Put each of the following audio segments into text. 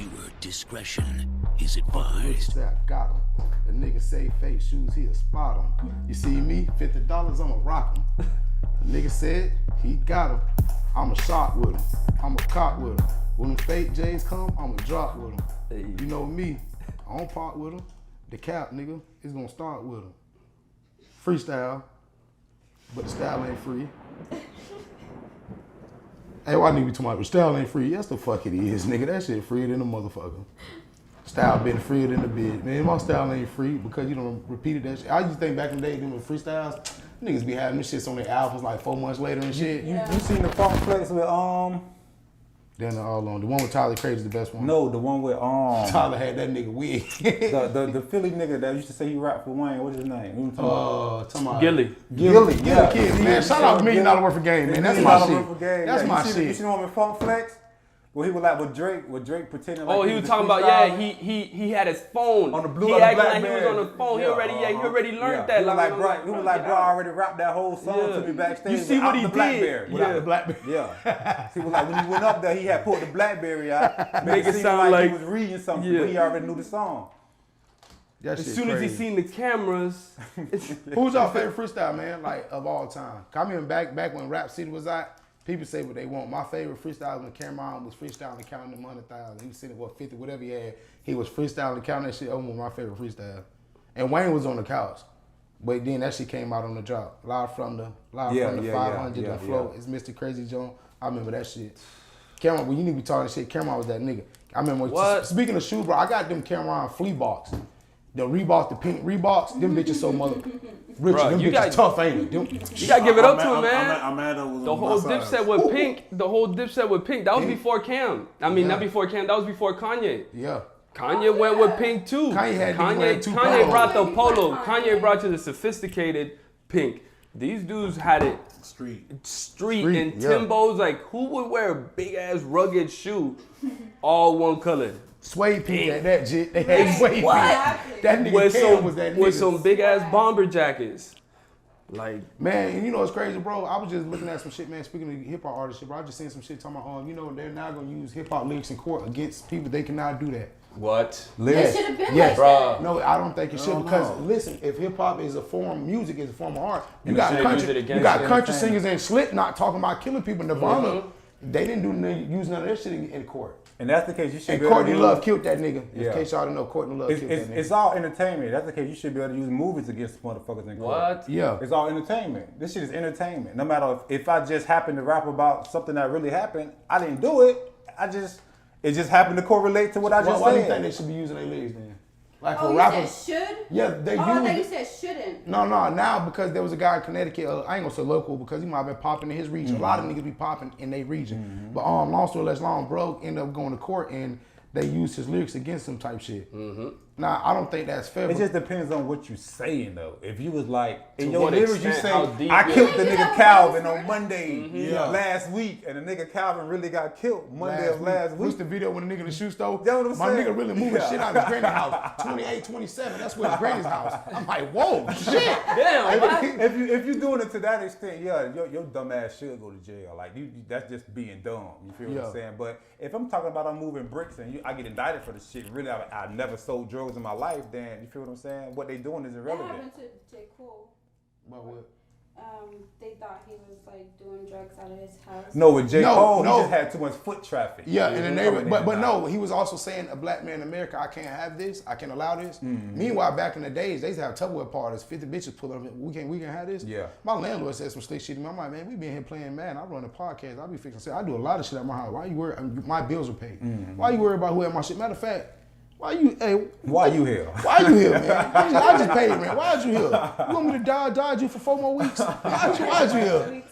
Viewer discretion is advised. Say I got him. The nigga say fake shoes, he'll spot him. You see me, $50, I'ma rock him. The nigga said he got him. I'ma shot with him. I'ma cock with him. When the fake J's come, I'ma drop with them. Hey. You know me, I don't part with them. The cap, nigga, is gonna start with them. Freestyle, but the style ain't free. Hey, why nigga talking about the style ain't free? Yes, the fuck it is, nigga. That shit freer than a motherfucker. Style been freer than the bitch. Man, my style ain't free because you done repeated that shit. I used to think back in the day, them with freestyles, niggas be having this shit on their albums like 4 months later and shit. You seen the Funk Flex with Then they're all on. The one with Tyler Crazy is the best one. No, the one with Tyler had that nigga wig. the Philly nigga that used to say he rapped for Wayne. What's his name? Gilly. Gilly. Yeah, kid, man. Shout out $1 million worth of game, man. That's my shit. That's my shit. You seen the one with Funk Flex? Well, he was like with Drake pretending like he was talking about, he had his phone. On the blue, he on the acting like Blackberry. he was on the phone. He already learned that. He was like, bro, I already rapped that whole song to me backstage. You see what he did? Without the Blackberry. Yeah. He was like, when he went up there, he had pulled the Blackberry out. Make it seem sound like he was reading something, but he already knew the song. As soon as he seen the cameras. Who's our favorite freestyle, man, like, of all time? I mean, back when Rap City was out, people say what they want. My favorite freestyle when Cameron was freestyling and counting them 100,000. He was sitting at 50, whatever he had. He was freestyling and counting that shit. That was my favorite freestyle. And Wayne was on the couch. But then that shit came out on the drop. Live from the 500 and flow. It's Mr. Crazy John. I remember that shit. Cameron, when you need to be talking shit, Cameron was that nigga. I remember, speaking of shoes, bro, I got them Cameron flea box. The Reeboks, the pink Reeboks, them bitches so mother... Rich, them bitches tough, ain't it? You gotta give it up to him, man. I'm mad the whole Dipset with Pink. The whole Dipset with Pink. That was before Cam. I mean, not before Cam. That was before Kanye. Yeah. Kanye went with Pink too. Kanye brought the polo. Kanye brought you the sophisticated Pink. These dudes had it street and Timbos. Like, who would wear a big ass rugged shoe, all one color? Suede Pink at that shit. They had suede Pink. That nigga Cam was that nigga. With some big ass bomber jackets. Like, man, and you know what's crazy, bro? I was just looking at some shit, man. Speaking of hip hop artists, bro, I just seen some shit talking about, they're now gonna use hip hop lyrics in court against people. They cannot do that. What? It should have been like that. No, I don't think it should because listen, if hip hop is a form, music is a form of art. You got country singers and Slipknot talking about killing people. Nirvana, they didn't use none of that shit in court. And that's the case. You should. And Courtney Love killed that nigga. In case y'all didn't know, Courtney Love killed that nigga. It's all entertainment. That's the case. You should be able to use movies against motherfuckers in court. What? Yeah. It's all entertainment. This shit is entertainment. No matter if I just happen to rap about something that really happened, I didn't do it. It just happened to correlate to what I just said. Why do you think they should be using their lyrics then? Like for you rappers, said should? Yeah, they use. I thought you said shouldn't. No, now because there was a guy in Connecticut. I ain't gonna say local because he might have been popping in his region. A lot of niggas be popping in their region. But long story less long, bro, ended up going to court and they used his lyrics against him type shit. Now I don't think that's fair. It just depends on what you saying though. If you was like in To your what lyrics, you extent, say how I deep killed is the it? nigga Calvin on Monday last week, and the nigga Calvin really got killed Monday of last week. What's the video when the nigga in the shoe store? That's what I'm My saying. nigga really moving shit out of his granny's house. 28, 27. That's where his granny's house. I'm like, whoa, shit. Damn. If you doing it to that extent, your dumb ass should go to jail. Like that's just being dumb. You feel what I'm saying? But if I'm talking about I'm moving bricks and I get indicted for the shit, really I never sold drugs in my life, then you feel what I'm saying? What they doing is irrelevant. That happened to J. Cole. About what? They thought he was like doing drugs out of his house. No, with J. Cole, he just had too much foot traffic. Yeah, in the neighborhood. But no, he was also saying a black man in America, I can't have this, I can't allow this. Meanwhile, back in the days, they used to have Tupperware parties, 50 bitches pull up, we can have this. Yeah. My landlord said some slick shit to me. I'm like, man, we been here playing, man. I run a podcast, I be fixing shit. I do a lot of shit at my house. Why you worry? My bills are paid. Why you worry about who had my shit? Matter of fact, why you here? Why you here, man? I just paid rent. Why you here? You want me to dodge you for 4 more weeks? Why you here?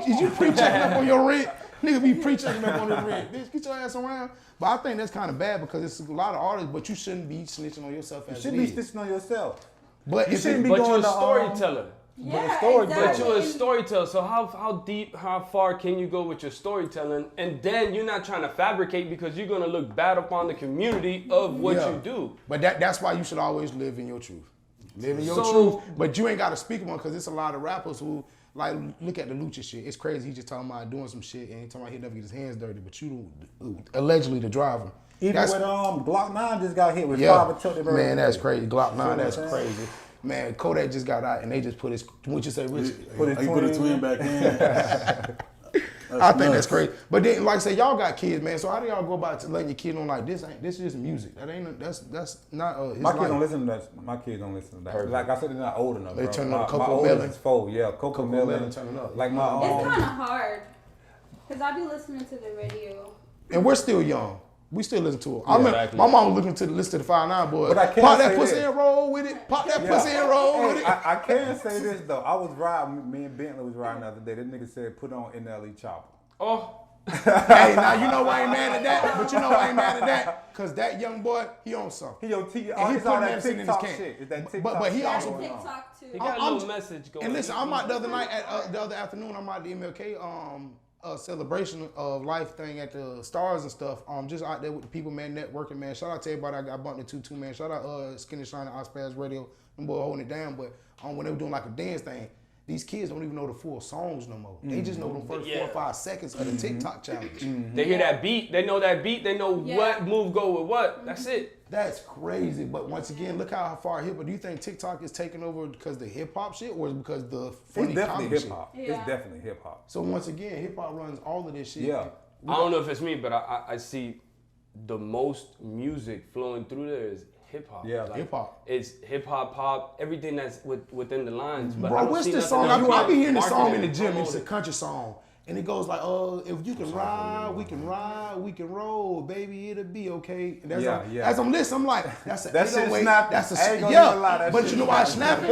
Is you pre-checking up on your rent? Nigga be pre-checking up on his rent. Bitch, get your ass around. But I think that's kind of bad because it's a lot of artists, but you shouldn't be snitching on yourself as You shouldn't be snitching on yourself. But you shouldn't be but going you're a to storyteller. Yeah, But you're a storyteller, so how deep, how far can you go with your storytelling? And then you're not trying to fabricate because you're gonna look bad upon the community of what you do. But that's why you should always live in your truth. Live in your truth, but you ain't gotta speak one because there's a lot of rappers who like look at the Lucha shit. It's crazy. He just talking about doing some shit and he talking about he'll never get his hands dirty, but you allegedly the driver. Even with Glock 9 just got hit with 5 attempted murder. Man, that's crazy. Glock 9, that's crazy. Man, Kodak just got out and they just put his, what you say, Rich? Put his twin back in. I think that's crazy. But then, like I said, y'all got kids, man. So how do y'all go about letting your kid know like this is just music? That ain't that's not my kids don't listen to that. My kids don't listen to that. Perfect. Like I said, they're not old enough. They bro. turn up my Coco oldest Melon. is 4, yeah, Coco Melon. Turning up. Like my It's kind of hard because I be listening to the radio. And we're still young. We still listen to it. Yeah, I mean, exactly. my mom was listen to the 5'9" boy. But I can't Pop that say pussy this. and roll with it. Pop that pussy and roll with it. I can say this though. I was riding. Me and Bentley was riding the other day. That nigga said, "Put on NLE Chopper." Oh. Hey, now you know why I ain't mad at that, but you know why I ain't mad at that, cause that young boy, he on something. He on And he it's all put that medicine in his TikTok can. shit. It's that TikTok But he shit also- going on. TikTok too. He got a little message going. And listen, I'm out the other night at the other afternoon. I'm out the MLK celebration of life thing at the Stars and stuff. Just out there with the people, man, networking, man. Shout out to everybody. I got bumped into too, man. Shout out Skinny Shine and Ospaz Radio. Them boy holding it down. But when they were doing like a dance thing, these kids don't even know the full songs no more. They just know the first 4 or 5 seconds of the TikTok challenge. They hear that beat. They know that beat. They know what move go with what. That's it. That's crazy. But once again, look how far hip. But do you think TikTok is taking over because of the hip hop shit, or is it because the funny It's definitely comedy hip shit? hop. Yeah. It's definitely hip hop. So once again, hip hop runs all of this shit. Yeah. I don't know if it's me, but I see the most music flowing through there is hip hop. Yeah, hip hop. It's hip hop, pop, everything that's within the lines. But I Bro, don't what's see this nothing song? else I be hearing this marketed song in the gym. and It's a promoted. country song. And it goes like, oh, if you can ride, we can ride, we can roll, baby, it'll be okay. And as I'm listening, I'm like, that's a That shit 808. snapping. That's I ain't a gonna even lie, that But shit you know why it's snapping?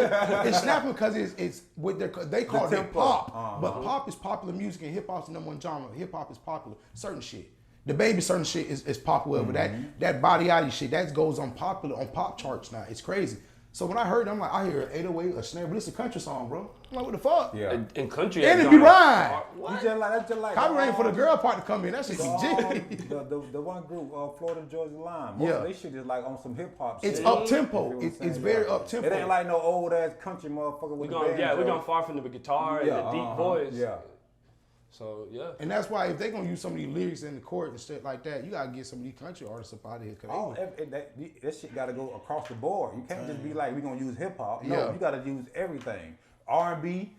It's snapping because it's with their, they call The it tempo. pop. But pop is popular music and hip hop's the #1 genre. Hip hop is popular. Certain shit. The baby certain shit is popular, but that body out shit, that goes on popular on pop charts now. It's crazy. So when I heard it, I'm like, I hear an 808, a snare, but it's a country song, bro. I'm like, what the fuck? Yeah. In country. And it be rhyme. You just like that's just like Copyright for the girl part to come in. That shit be jiggly. the one group, Florida Georgia Line. Yeah. They shit is like on some hip hop. It's shit. up tempo. You know what I'm It's saying? very up tempo. It ain't like no old ass country motherfucker with the band. We're going far from the guitar and the deep voice. Yeah. So yeah. And that's why if they gonna use some of these lyrics in the court and shit like that, you gotta get some of these country artists up out of here. That shit got to go across the board. You can't just be like we gonna use hip hop. No, Yeah. you got to use everything. R&B,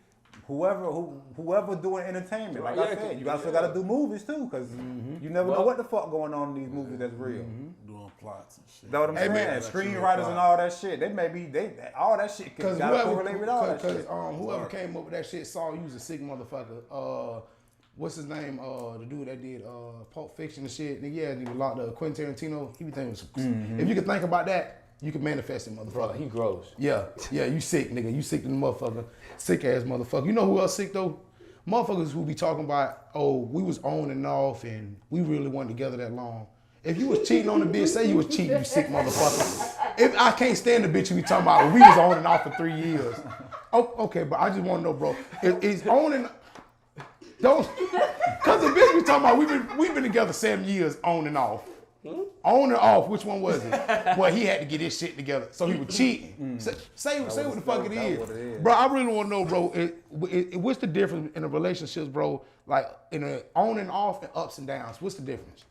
whoever doing entertainment. Like I said, you still got to do movies too, because you never know what the fuck going on in these movies that's real. Doing plots and shit. That's what I'm saying. man. Screenwriters and all that shit. All that shit Because got to correlate with all that because shit. whoever came up with that shit saw you was a sick motherfucker. What's his name? The dude that did Pulp Fiction and shit. Yeah, he was locked up. Quentin Tarantino. He be thinking, if you could think about that, you can manifest it, motherfucker. Bro, he grows. Yeah, you sick, nigga. You sick to the motherfucker. Sick ass motherfucker. You know who else sick though? Motherfuckers who be talking about, oh, we was on and off and we really wasn't together that long. If you was cheating on the bitch, say you was cheating, you sick motherfucker. If I can't stand the bitch you be talking about, we was on and off for 3 years. Oh, okay, but I just want to know, bro. Is on and don't, cause the bitch we talking about, we've been together 7 years on and off. On and off, which one was it? Well, he had to get his shit together, so he was cheating. Say what the fuck it is. Bro, I really want to know, bro, what's the difference in the relationships, bro, like in the on and off and ups and downs? What's the difference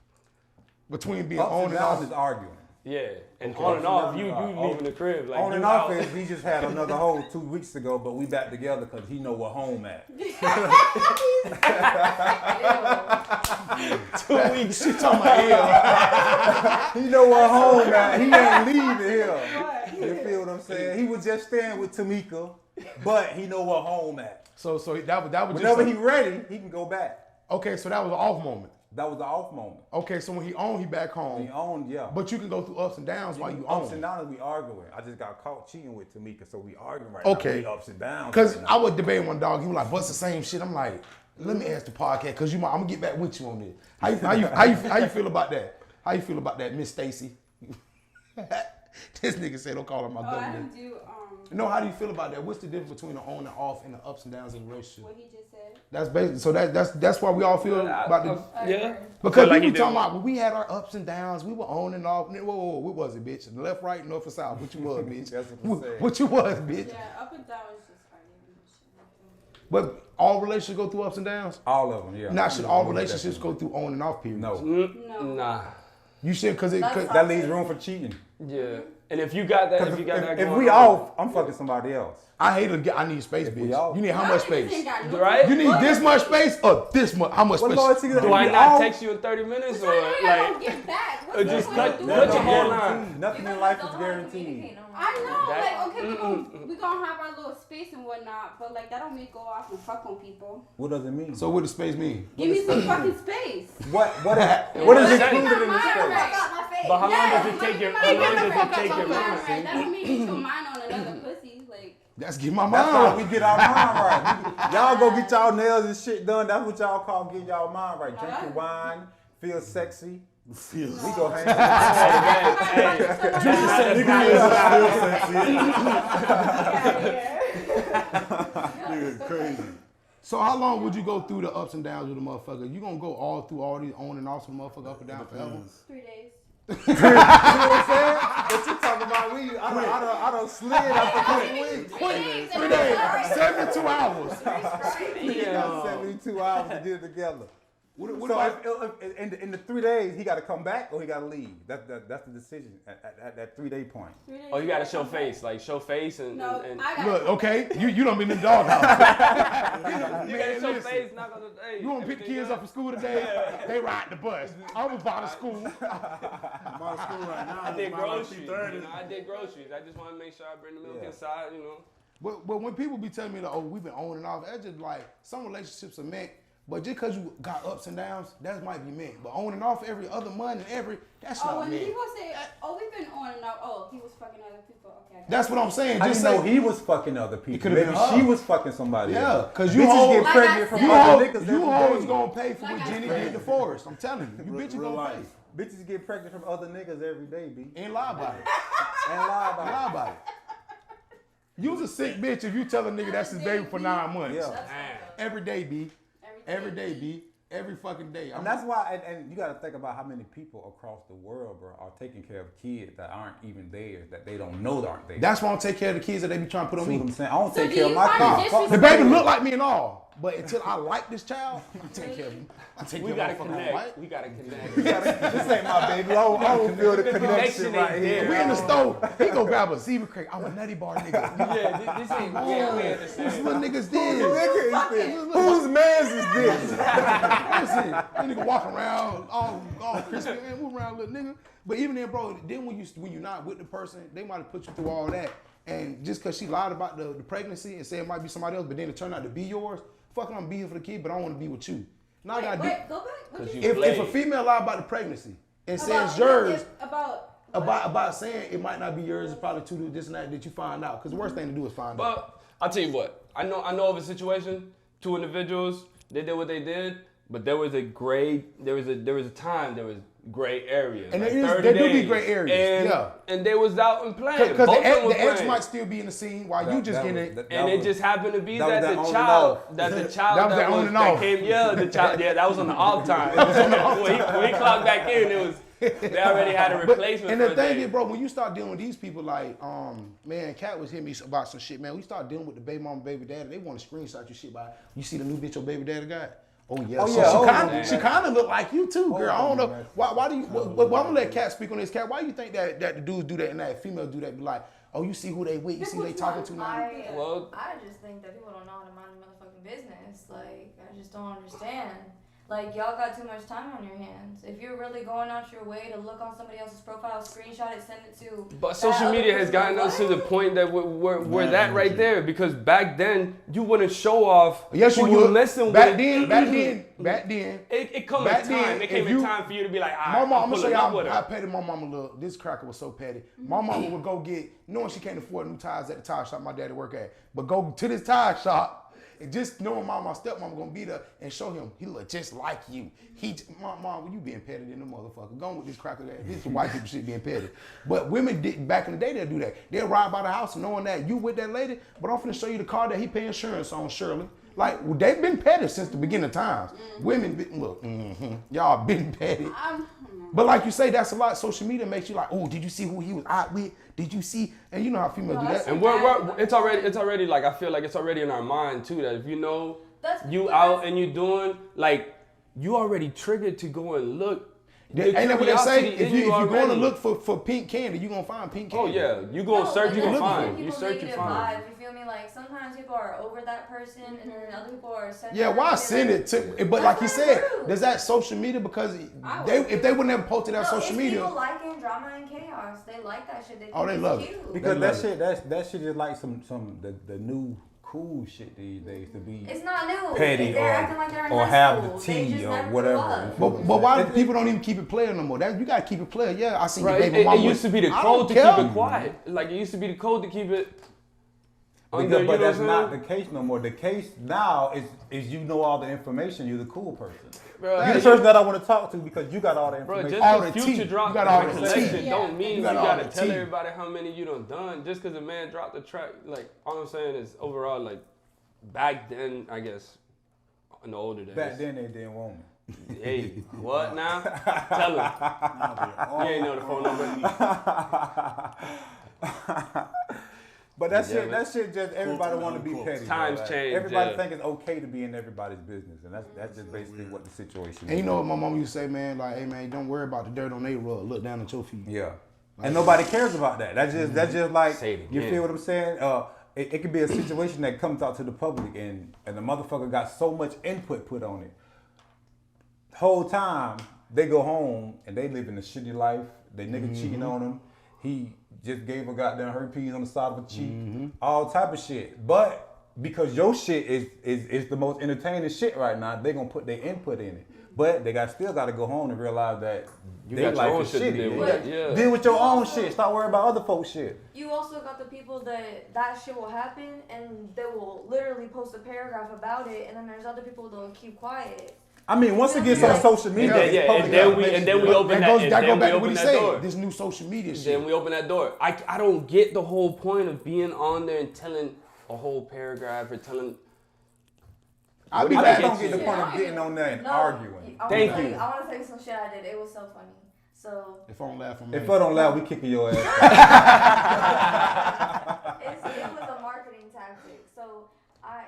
between being Ups on and and downs off? is arguing. Yeah. And on and off, you leaving the crib. Like, On you and off out. is we just had another hoe 2 weeks ago, but we back together because he know where home at. 2 weeks, she talking about He know where home at. He ain't leaving here. You feel what I'm saying? He was just staying with Tamika, but he know where home at. So that was Whenever just he ready, he can go back. okay. So that was an off moment. That was the off moment. Okay, so when he on, he back home. He owned, yeah. But you can go through ups and downs while you ups and own. downs, we arguing. I just got caught cheating with Tamika, so we arguing right Okay. now. We ups and downs. Cause right I now. was debating one dog. He was like, "What's the same shit?" I'm like, "Let me ask the podcast, cause I'm gonna get back with you on this. How you feel about that? How you feel about that, Miss Stacy?" This nigga said, "Don't call her my I government." don't do No, how do you feel about that? What's the difference between the on and off and the ups and downs in a relationship? what he just said. That's basically so that's why we all feel about the. Yeah. Because Like we you were do. talking about when we had our ups and downs, we were on and off. Whoa, what was it, bitch? Left, right, north, and south. What you was, bitch? That's what they say. What you was, bitch? Yeah, up and down is just fighting and shit. But all relationships go through ups and downs. All of them, yeah. Now, should all relationships go through on and off periods? No. No. Nah. You should, because that leaves room for cheating. Yeah. And if you got that, if we off, I'm fucking somebody else. I need space, bitch. You need how much space? Right? You need this much space or this much? How much space? Do I not text you in 30 minutes or like? Get back. Or just cut your whole line. Nothing in life is guaranteed. I know, we gonna have our little space and whatnot, but like that don't mean go off and fuck on people. What does it mean? So what does space mean? Give me some fucking space. What is included in the space? But how long does it take your mind? That don't mean get your mind on another pussy. Like that's get my mind. That's how we get our mind right. Y'all go get y'all nails and shit done. That's what y'all call getting y'all mind right. Drink your wine, feel sexy. We go hang Nigga crazy. So how long would you go through the ups and downs with a motherfucker? You gonna go all through all these on and off with a motherfucker up and down forever? 3 days. You know what I'm saying? But you talking about I don't slid after 3 weeks. 3 days, 72 hours. 72 hours to get it together. So in the 3 days, he got to come back or he got to leave. That's the decision at that 3 day point. Oh, you got to show face, and look, okay, you don't be in the doghouse. You got to show face, not gonna. Hey, you want to pick the kids up from school today? They ride the bus. I was by the school. I'm out of school right now. I did groceries. I did groceries. I just want to make sure I bring the milk inside. But when people be telling me like, oh, we've been on and off, that's just like some relationships are meant. But just because you got ups and downs, that might be meant. But on and off every other month and that's not meant. When people say, we've been on and off, he was fucking other people, okay. That's what I'm saying. I didn't know he was fucking other people. Maybe she was fucking somebody else. Yeah, because you get pregnant from other niggas. You always gonna pay for what Jenny did to Forrest. I'm telling you. You bitches gonna pay. Bitches get pregnant from other niggas every day, B. And lie about it. Lie about it. You was a sick bitch if you tell a nigga that's his baby for 9 months. Yeah. Every day, B. Every day, B. Every fucking day. And that's why, and you got to think about how many people across the world, bro, are taking care of kids that aren't even theirs, that they don't know that aren't theirs. That's why I don't take care of the kids that they be trying to put on me. What I'm saying. I don't take care of my kids. The baby look like me and all, but until I like this child, I take care of him. We gotta connect. We gotta connect. This ain't my baby. I don't feel the connection right here. We in the stove. He go grab a zebra cake. I'm a nutty bar nigga. Yeah, this ain't This little nigga's this. Whose man's is this? Listen, that nigga walking around all crispy, man, move around, little nigga. But even then, bro, then when you're not with the person, they might have put you through all that. And just because she lied about the pregnancy and said it might be somebody else, but then it turned out to be yours, fucking I'm be here for the kid, but I don't want to be with you. Now I gotta go back. If a female lie about the pregnancy and says yours, about saying it might not be yours, it's probably to do this and that you find out. Because the worst thing to do is find out. But I'll tell you what, I know of a situation, 2 individuals, they did what they did, but there was a gray areas. And like there do be gray areas. And they was out and playing. Because the ex might still be in the scene while you just getting it. And it just happened to be that the child that came, the child, that was on the off time. When he clocked back in, they already had a replacement. And the thing is, bro, when you start dealing with these people, like, man, Kat was hitting me about some shit, man. We start dealing with the baby mama, baby daddy. They want to screenshot your shit by, you see the new bitch your baby daddy got? Oh yeah. She kind of look like you too, girl. I don't know. Why do you? Well, I'm gonna let Kat speak on this. Kat, why do you think that the dudes do that and that female do that? Be like, oh, you see who they with, you see who they talking to now. I just think that people don't know how to mind their motherfucking business. Like, I just don't understand. Like, y'all got too much time on your hands. If you're really going out your way to look on somebody else's profile, screenshot it, send it to. But social media has gotten us to the point that we're that right there. Because back then, you wouldn't show off who you messing with. Back then. It come in time. It came in time for you to be like, my mom, I'm gonna show y'all how petty my mama look. This cracker was so petty. My mama would go get, knowing she can't afford new tires at the tire shop my daddy work at, but go to this tire shop. And just knowing my stepmama gonna be there and show him he look just like you. Mom, you being petty than the motherfucker. Going with this cracker that this white people shit being petty. But women did back in the day they'll do that. They'll ride by the house knowing that you with that lady, but I'm finna show you the car that he pay insurance on, Shirley. Like, they've been petty since the beginning of times. Women y'all been petty. But like you say, that's a lot. Social media makes you like, oh, did you see who he was out with? Did you see? And you know how females do that. And it's already like, I feel like it's already in our mind too, that if you know out and you doing, like, you already triggered to go and look Ain't that what they say? curiosity If you're going to already. look for pink candy, you're going to find pink Oh candy. yeah, you gonna search, you and gonna that's find. giving You people search, you negative find. vibes, you feel me? Like sometimes people are over that person, and then other people are sending. Yeah, why send it to? But like you said, does that social media? Because if they would never posted that social media. People liking drama and chaos. They like that shit. They think They it's love it. cute. Because that shit is like the new cool shit these days to be It's not new. petty They're acting like they're in or high have school. the They tea just or never grew whatever. up. But why do people don't even keep it playing no more? You gotta keep it playing. Yeah, I see your Right, baby it mama. used to be the I code to don't keep care. it quiet. Like it used to be the code to keep it under. Because, You but know that's what I'm not saying? the case no more. The case now is you know all the information. You're the cool person. Bro, You're the person that I want to talk to because you got all the Bro, information. just All because the Future tea. dropped You got the all the collection tea. don't mean You you got all gotta the tell tea. everybody how many you done done. Just because a man dropped the track, like all I'm saying is overall, like back then, I guess in the older days. Back then they didn't want me. Hey, what now? Tell him. You ain't know the phone number. But that Yeah, shit, man. that shit just everybody want to be Cool. petty. Times bro. change, Everybody yeah. think it's okay to be in everybody's business, and that's just basically what the situation And is. you know what my mom used to say, man? Like, hey man, don't worry about the dirt on their rug. Look down at your feet. Yeah. And nobody cares about that. That's just like, Say it you again. feel what I'm saying? It could be a situation that comes out to the public and the motherfucker got so much input put on it. The whole time they go home and they live in a shitty life. They nigga cheating on them. He just gave a goddamn herpes on the side of a cheek. All type of shit. But because your shit is the most entertaining shit right now, they gonna put their input in it. But they still got to go home and realize that You their got your life own is shit to shitty. deal You with. got- Yeah. Deal with your own shit. Stop worrying about other folks' shit. You also got the people that shit will happen and they will literally post a paragraph about it, and then there's other people that'll keep quiet. I mean, once it gets on social media, And then, it's public and then we information. open That that, goes and back then we to what open he that door. said. This new social media shit. Then we open that door. I don't get the whole point of being on there and telling a whole paragraph or telling. I be I back. just don't get the point of getting on there and arguing. Thank I you. want to tell you some shit I did. It was so funny. So If I don't laugh, I'm If mad. I don't laugh, we kicking your ass. it was a marketing tactic. So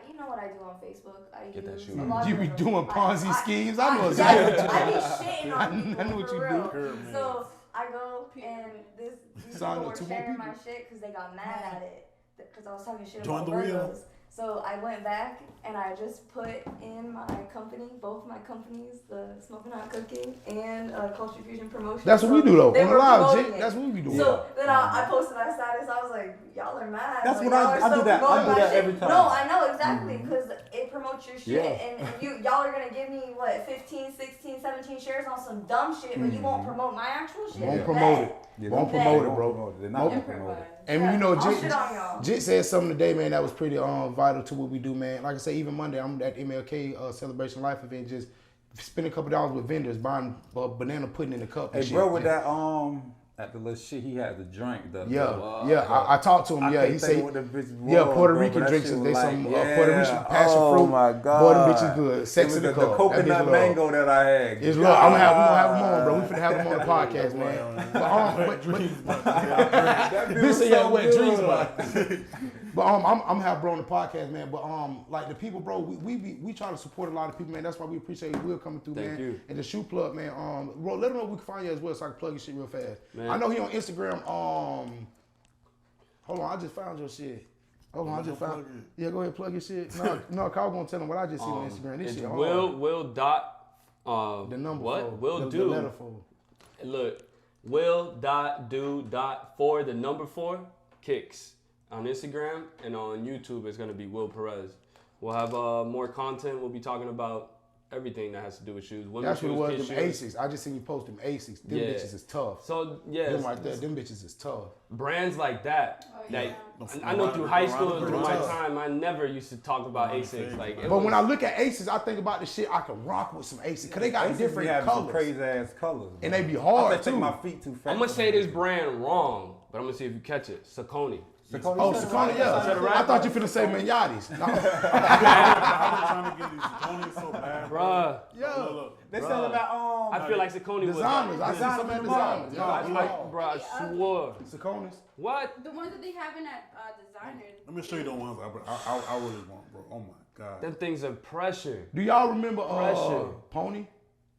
you know what I do on Facebook. I Get that use shoe. a lot You of be different- doing Ponzi schemes. I know yeah, exactly I what you be shitting on people. I know what for you real. do. So I go and these Sign people up were 2 more sharing my people. shit because they got mad at it because I was talking shit Join about the wheel. Virgos. So I went back and I just put in my company, both my companies, the Smoking Hot Cooking and Culture Fusion Promotion. That's what we So do though. they On the were live, promoting Jake. it. That's what we be doing. So then I posted my status. I was like, y'all are mad. That's like, what I y'all are do so that. I promoting do my that shit. every time. No, I know exactly because it promotes your shit. Yeah. And y'all are going to give me, 15, 16, 17 shares on some dumb shit, but you won't promote my actual shit. Won't Bet. promote it. Yeah, Won't don't promote it, Don't bro. promote it. They're not Nope. gonna promote it. And Yeah, you know, I'll shit on y'all. Jit said something today, man, that was pretty vital to what we do, man. Like I said, even Monday, I'm at MLK Celebration Life event, just spending a couple dollars with vendors, buying banana pudding in the cup. And Hey, shit. bro, with that at the little shit he had to drink. I talked to him. Yeah, he said, what the bitch was, yeah, Puerto bro, Rican but that drinks. shit They was some like, Puerto Rican passion oh fruit. my god, Boy, them bitches good. Sex it in the was cup. the coconut That bitch mango that I had. It's love. I'm gonna have him on, bro. We finna have him on the podcast, man. That bitch Bitch was say yeah, so wet dreams, good. but I'm gonna have bro on the podcast, man. But like the people, bro, we try to support a lot of people, man. That's why we appreciate Will coming through, Thank man. you. And the shoe plug, man. Bro, let him know we can find you as well, so I can plug your shit real fast. Man. I know he on Instagram. Hold on, I just found your shit. Hold on, I just found. Yeah, go ahead, plug your shit. No, Carl gonna tell him what I just see on Instagram. This It's shit. Will dot. The number what? 4. Will the do. letter 4. Look, Will.do.4, the number 4, kicks. On Instagram and on YouTube, it's going to be Will Perez. We'll have more content. We'll be talking about everything that has to do with shoes. That's what it was, kids' them Asics. I just seen you post them Asics. Them Yeah. bitches is tough. So, yeah. Them right there, them bitches is tough. Brands like that. yeah. I know through high school and through my Tough. time, I never used to talk about Asics. Like, But when I look at Asics, I think about the shit I can rock with some Asics. Because they got Aces different be having some colors. crazy ass colors. And bro. they be hard, I think too. my feet too fat. I'm going to say this brand wrong, but I'm going to see if you catch it. Saucony. Oh, Saucony, yeah. I thought you finna say Mignotis. No. I've been trying to get these Saucony so bad, bro. Bruh. Yeah. Look, They sell about I feel like Saucony was... Designers. I see some at designers. No, I swore. Sauconys. What? The ones that they have in at designers. let me show you the ones I really want, bro. Oh my god. Them things are pressure. Do y'all remember Pressure. Pony?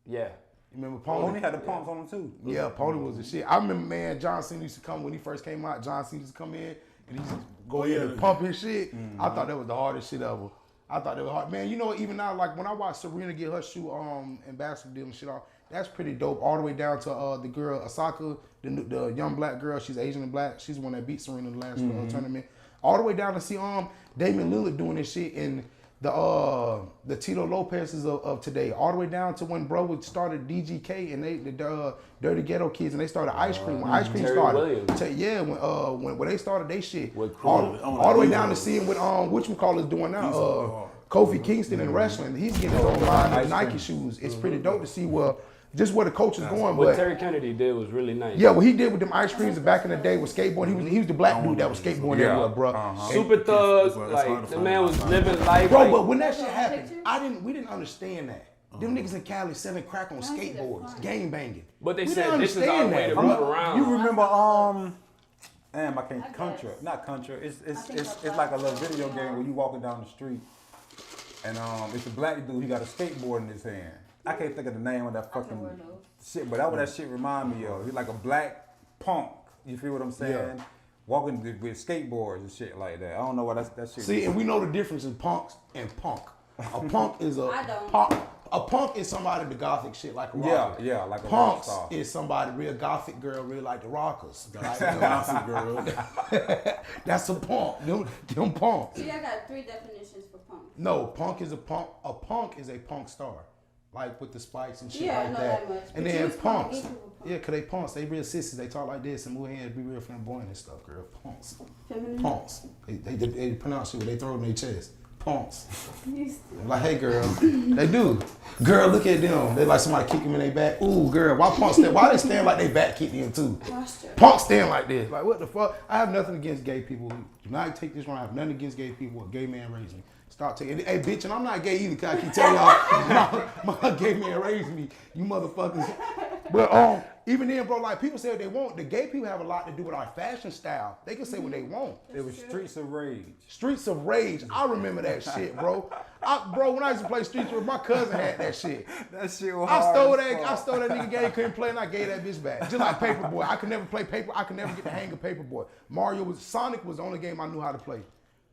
Yeah. You remember Pony? Pony had the pumps on him too. Yeah, Pony was the shit. I remember, man, John Cena used to come when he first came out. John Cena used to come in and he used to go in and pump his shit. I thought that was the hardest shit ever. I thought that was hard. Man, you know, even now, like when I watch Serena get her shoe and basketball deal and shit off, that's pretty dope. All the way down to the girl Osaka, the young black girl. She's Asian and black. She's the one that beat Serena in the last tournament. All the way down to see Damian Lillard doing this shit and the Tito Lopez's of today. All the way down to when bro started DGK and the Dirty Ghetto Kids and they started ice cream. When ice cream Terry started, Williams. when they started they shit. all the way down to seeing what whatchamacallit's doing now. Kofi Kingston in wrestling. He's getting his own line of Nike shoes. It's pretty dope to see just where the coach is going. What but Terry Kennedy did was really nice. yeah, what he did with them ice creams back in the day with skateboarding, he was the black dude that was skateboarding everywhere, bro. Super thug, like the man was living life. Bro, like, but when that shit happened, we didn't understand that. Them niggas in Cali selling crack on skateboards, gang banging. But they We said didn't this is our understand way to that, move bro. around. You remember damn, I can't I Contra. guess. Not Contra. It's like a little video game where you walking down the street and it's a black dude, he got a skateboard in his hand. I can't think of the name of that fucking shit, but that's what that shit remind me of. He's like a black punk. You feel what I'm saying? Yeah. Walking with skateboards and shit like that. I don't know what that shit. See, and we know the difference in punks and punk. A punk is I don't. punk. A punk is somebody the gothic shit like a rocker. Yeah, like a rock Punks star. is somebody real gothic girl, really like the rockers. Like Gothic girl. That's a punk. Them punks. See, I got 3 definitions for punk. No, punk is a punk. A punk is a punk star, like with the spikes and shit Yeah, I like know that. that much. And But then you was calling punks, gay people punks. yeah, cause they punks. They real sissies. They talk like this and move hands, be real flamboyant and stuff, girl. Punks, Feminine? punks. They pronounce it when they throw it in their chest. Punks. Used to. Like, hey, girl, they do. Girl, look at them. They like somebody kick them in their back. Ooh, girl, why punks stand? Why they stand like they back kick them too? Posture. Punks stand like this. Like, what the fuck? I have nothing against gay people. Do not take this wrong. I have nothing against gay people. A gay man raised me. Stop taking. Hey, bitch, and I'm not gay either. Cause I keep telling y'all, my gay man raised me. You motherfuckers. But even then, bro, like people say what they want. The gay people have a lot to do with our fashion style. They can say what they want. It was Streets of Rage. Streets of Rage. I remember that shit, bro. Bro, when I used to play Streets of Rage, my cousin had that shit. That shit was I hard stole that nigga game, couldn't play, and I gave that bitch back. Just like Paperboy. I could never play paper. I could never get the hang of Paperboy. Sonic was the only game I knew how to play.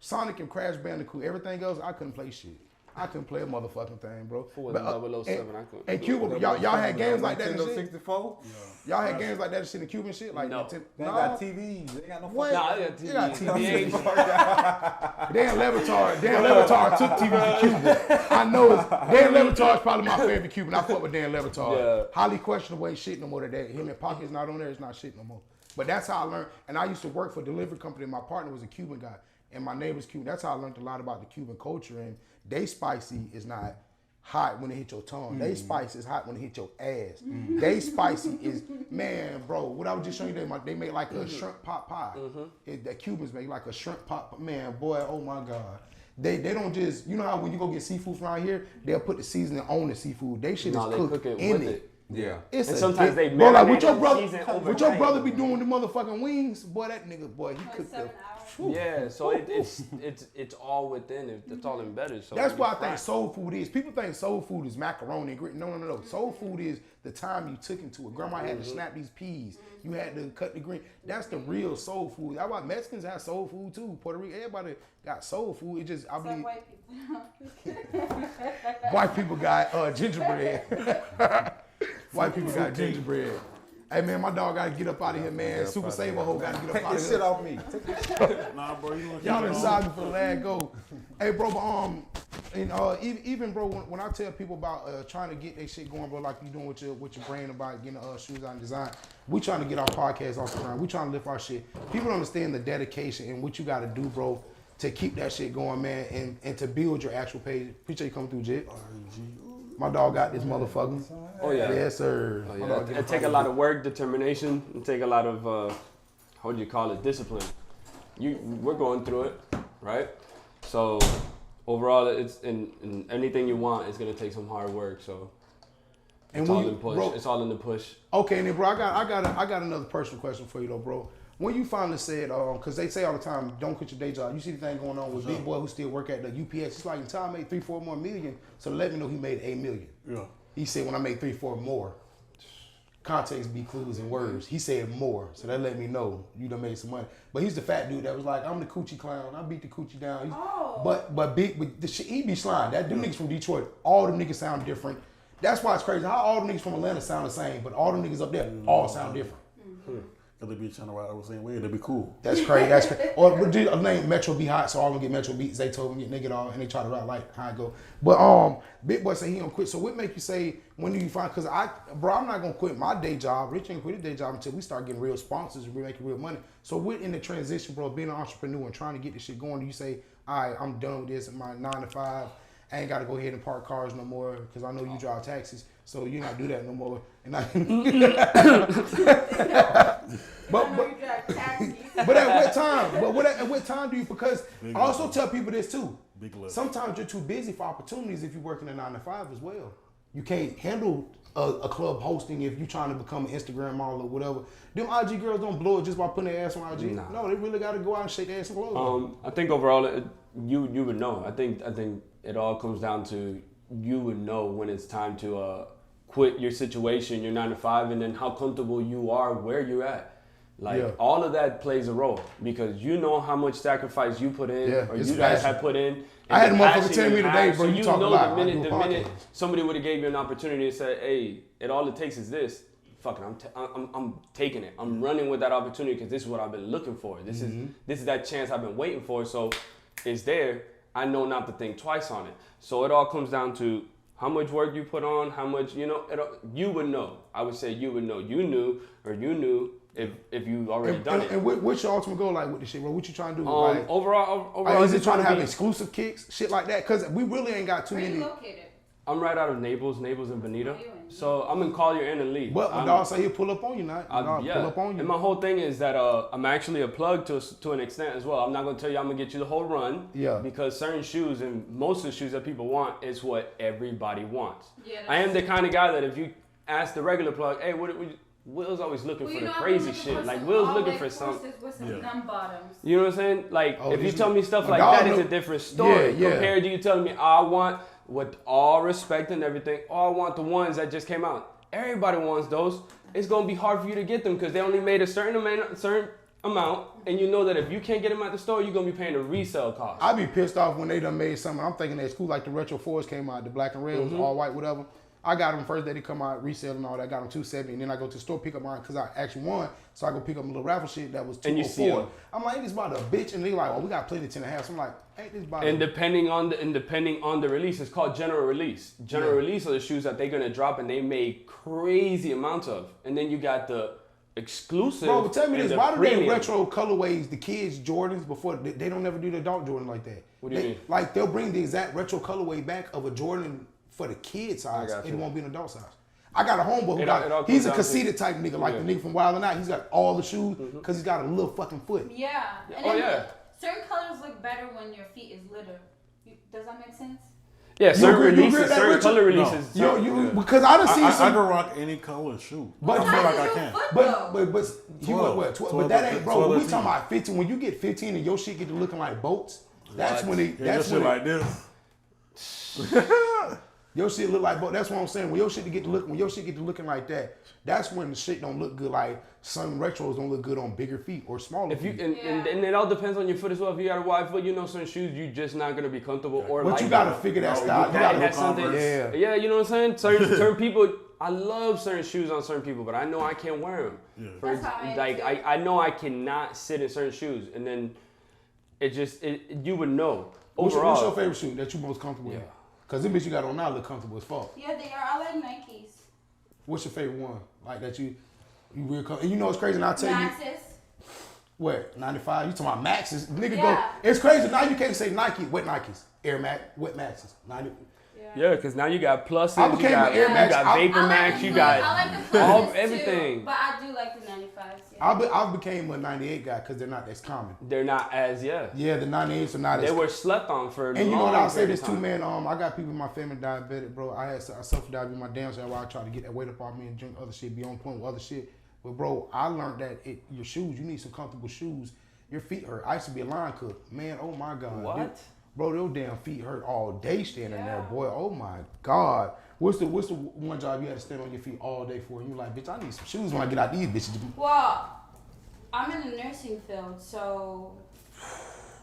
Sonic and Crash Bandicoot. Everything else, I couldn't play shit. I couldn't play a motherfucking thing, bro. But, 007, I couldn't. And Cuba, y'all had games like that and Nintendo shit? 64? Y'all had games like that and shit in Cuban shit? Like No. They got TVs. They got no What? Nah, I got TV. You got TV TV. Dan Levitard took TV to Cuba. I know Dan Levitard's probably my favorite Cuban. I fuck with Dan Levitard. Yeah. Highly questionable, ain't shit no more today. Him and Pocket's not on there, it's not shit no more. But that's how I learned. And I used to work for a delivery company. My partner was a Cuban guy. And my neighbor's Cuban. That's how I learned a lot about the Cuban culture. And they spicy is not hot when it hit your tongue. They spicy is hot when it hit your ass. They spicy is, man, bro, what I was just showing you, they make like a shrimp pot pie. The Cubans make like a shrimp pot, man, boy, oh my God. They don't just, you know how when you go get seafood from around here, they'll put the seasoning on the seafood. They shit is cooked cook it in with it. it. Yeah. It's And a sometimes big- they bro, like marinate what your the brother, season what your overnight. brother be doing the motherfucking wings, boy, that nigga, boy, he Like cooked 7 the. hours. Yeah, so it's all within it. It's all embedded. So That's when what you I think fry- soul food is. People think soul food is macaroni and grit. No. Soul food is the time you took into it. Grandma had to snap these peas. You had to cut the green. That's the real soul food. That's why Mexicans have soul food too. Puerto Rico, everybody got soul food. It just, I Some believe, white people. white people got gingerbread. White people got gingerbread. Hey man, my dog gotta get up out of here, man. Super Saver hoe gotta get up Take out of this here. shit off me. Nah, bro, you want Y'all done saw me for the last go. Hey, bro, but even bro, when I tell people about trying to get their shit going, bro, like you doing with your brain about getting shoes out and design, we trying to get our podcast off the ground. We trying to lift our shit. People don't understand the dedication and what you got to do, bro, to keep that shit going, man, and to build your actual page. Appreciate you coming through, Jit. My dog got this motherfucker. Oh yeah. Yes, sir. Oh, My yeah. dog get It take a lot of work, determination, and take a lot of how would you call it, discipline. We're going through it, right? So overall, it's in anything you want, it's gonna take some hard work. So it's all in push. It's all in the push. Okay, and then bro, I got another personal question for you though, bro. When you finally said, because they say all the time, don't quit your day job. You see the thing going on with Big Boy who still work at the UPS. It's like, until I made 3-4 more million, so let me know he made $8 million. Yeah. He said when I made 3-4 more. context be clues and words. He said more, so that let me know you done made some money. But he's the fat dude that was like, I'm the coochie clown. I beat the coochie down. But the shit, he be slime. Them niggas from Detroit, all them niggas sound different. That's why it's crazy. How all them niggas from Atlanta sound the same, but all them niggas up there all sound different. Cause they be trying to ride the same way. They be cool. That's crazy. That's crazy. Or a name Metro be hot, so all of them get Metro beats. They told me get nigga all, and they try to ride like how I go. But Big Boy said he don't quit. So what make you say when do you find? Cause I'm not gonna quit my day job. Rich ain't quit his day job until we start getting real sponsors and we making real money. So what in the transition, bro, being an entrepreneur and trying to get this shit going? Do you say, all right, I'm done with this, my 9 to 5. I ain't gotta go ahead and park cars no more because I know you drive taxis, so you ain't gotta do that no more. And But at what time? At what time do you? Because I also tell people this too. Sometimes you're too busy for opportunities if you're working a 9 to 5 as well. You can't handle a club hosting if you're trying to become an Instagram model or whatever. Them IG girls don't blow it just by putting their ass on IG. Nah. No, they really got to go out and shake their ass and blow it. I think overall, you would know. I think it all comes down to you would know when it's time to quit your situation, your 9 to 5, and then how comfortable you are where you're at. All of that plays a role because you know how much sacrifice you put in or you guys have put in. I had a motherfucker tell me today, bro, you talk a lot. The minute somebody would have gave you an opportunity and said, hey, all it takes is this, fuck it, I'm taking it. I'm running with that opportunity because this is what I've been looking for. This is that chance I've been waiting for. So it's there. I know not to think twice on it. So it all comes down to how much work you put on, how much, you would know. I would say you would know. You knew if you already done it. And what's your ultimate goal like with this shit, bro? What you trying to do? Overall, is it trying to have exclusive kicks, shit like that? Because we really ain't got too many. Where you located? I'm right out of Naples and Bonita. So I'm in Collier and Lee. But when dog say he'll pull up on you, pull up on you. And my whole thing is that I'm actually a plug to an extent as well. I'm not gonna tell you I'm gonna get you the whole run. Yeah. Because certain shoes and most of the shoes that people want is what everybody wants. Yeah. I am the kind of guy that if you ask the regular plug, hey, Will's always looking for the crazy shit. Like Will's looking for something. You know what I'm saying? Like if you tell me stuff like that, it's a different story compared to you telling me I want, with all respect and everything, I want the ones that just came out. Everybody wants those. It's gonna be hard for you to get them because they only made a certain amount, and you know that if you can't get them at the store, you're gonna be paying the resale cost. I'd be pissed off when they done made something. I'm thinking that's cool, like the Retro 4s came out, the black and red, was all white, whatever. I got them first day they come out, resale and all that. I got them $270, and then I go to the store pick up mine because I actually won. So I go pick up a little raffle shit that was $204. I'm like, ain't this about a bitch? And they like, oh, we got plenty of 10.5. So I'm like, ain't this about? And depending on the release, it's called general release. General release are the shoes that they're gonna drop and they make crazy amounts of. And then you got the exclusive. Bro, but tell me this: why do they retro colorways the kids Jordans before they don't ever do the adult Jordan like that? What do you mean? Like they'll bring the exact retro colorway back of a Jordan for the kid size, it won't be an adult size. I got a homeboy who he's a conceited type nigga, like the nigga from Wild 'N Out. He's got all the shoes because he's got a little fucking foot. Yeah. And certain colors look better when your feet is litter. Does that make sense? Yeah, certain color releases. Because I done seen some. I can rock any color shoe. But I feel like I can. But you what? 12, but that ain't, bro. We talking about 15. When you get 15 and your shit get to looking like boats, that's when it. That's when like this. Your shit look like, that's what I'm saying. When your shit get to looking like that, that's when the shit don't look good. Like some retros don't look good on bigger feet or smaller feet. And it all depends on your foot as well. If you got a wide foot, certain shoes you're just not gonna be comfortable or. But you gotta figure that style. You gotta have something. Yeah, you know what I'm saying. Certain people, I love certain shoes on certain people, but I know I can't wear them. Yeah. I know I cannot sit in certain shoes, and then you would know. Overall, what's your favorite shoe that you most comfortable in? Because them bitch you got on now look comfortable as fuck. Yeah, they are. I like Nikes. What's your favorite one? Like that you real comfortable. And you know what's crazy? And I'll tell Maxis. you. What? 95? You talking about Maxis? Nigga go. It's crazy. Now you can't say Nike. Wet Nikes. Air Max. Wet Maxis. 90. Yeah, because now you got Pluses, you got Vapor Max, you got everything. But I do like the 95s. I became a 98 guy because they're not as common. They're not as, Yeah, the 98s are not as. They were slept on for And you know what I'll say this too, man. I got people in my family diabetic, bro. I suffered diabetes my damn self. I try to get that weight up off me and drink other shit, be on point with other shit. But bro, I learned that your shoes, you need some comfortable shoes. Your feet hurt. I used to be a line cook. Man, oh my God. What? Bro, those damn feet hurt all day standing there, boy. Oh my God. What's the one job you had to stand on your feet all day for? And you're like, bitch, I need some shoes when I get out these bitches. Well, I'm in the nursing field, so,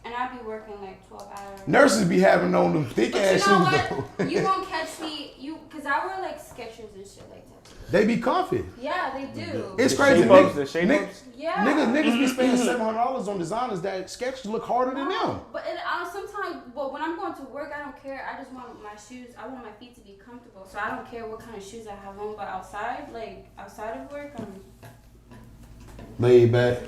and I be working like 12 hours. Nurses be having on them thick ass shoes though. You won't catch me, cause I wear like Skechers and shit like that. They be comfy. Yeah, they do. It's crazy. The shape-ups? Yeah. Niggas be spending $700 on designers that Skechers look harder than them. But sometimes, when I'm going to work, I don't care. I just want my shoes. I want my feet to be comfortable. So I don't care what kind of shoes I have on. But outside of work, I'm laid back.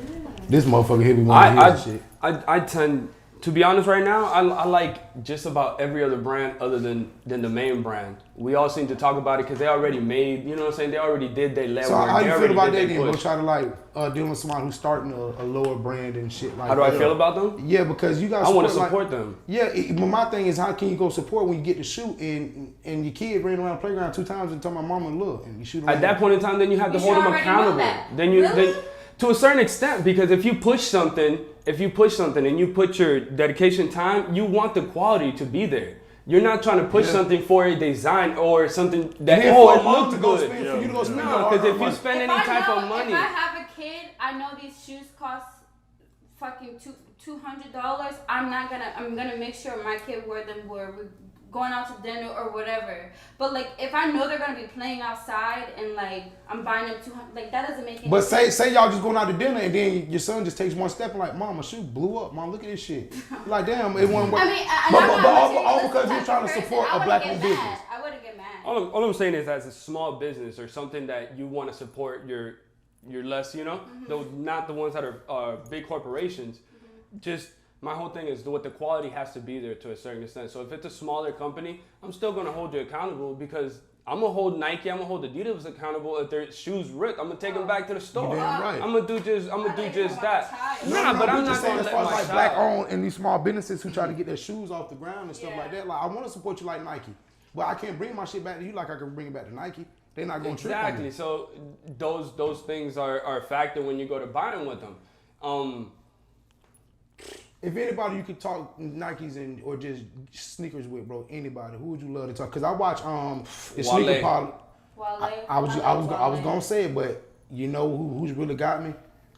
This motherfucker hit me more shit. I tend, to be honest right now, I like just about every other brand other than the main brand. We all seem to talk about it because they already made, you know what I'm saying? They already did their legwork. So how you feel about that then? Go try to dealing with somebody who's starting a lower brand and shit like that. How do I feel about them? Yeah, because you guys. I want to support them. Yeah, but my thing is, how can you go support when you get to shoot and your kid ran around the playground 2 times and told my mama look and you shoot. At that point in time, then you have to hold them accountable. Then to a certain extent, because if you push something and you put your dedication time, you want the quality to be there. You're not trying to push something for a design or something that it looks good. No, because if you spend any type of money. If I have a kid, I know these shoes cost fucking $200. I'm gonna make sure my kid wear them where we're going out to dinner or whatever. But like if I know they're gonna be playing outside and like I'm buying them 200, like that doesn't make any sense. But say y'all just going out to dinner and then your son just takes one step and like, Mom, my shoe blew up. Mom, look at this shit. Like damn, it won't work. I mean, but all because you're trying to support a black-owned business. I wouldn't get mad. All I'm saying is, as a small business or something that you want to support your less, though not the ones that are big corporations, just. My whole thing is what the quality has to be there to a certain extent. So if it's a smaller company, I'm still going to hold you accountable because I'm going to hold Nike, I'm going to hold Adidas accountable. If their shoes ripped, I'm going to take them back to the store. Right. I'm going to do just that. Nah, but I'm not going to let my like black owned and these small businesses who try to get their shoes off the ground and stuff like that. Like I want to support you like Nike, but I can't bring my shit back to you like I can bring it back to Nike. They're not going to trip on me. Exactly. So those things are a factor when you go to buying with them. If anybody you could talk Nikes or just sneakers with, bro, anybody, who would you love to talk? Cause I watch the sneaker pod. I was gonna say it, but you know who's really got me?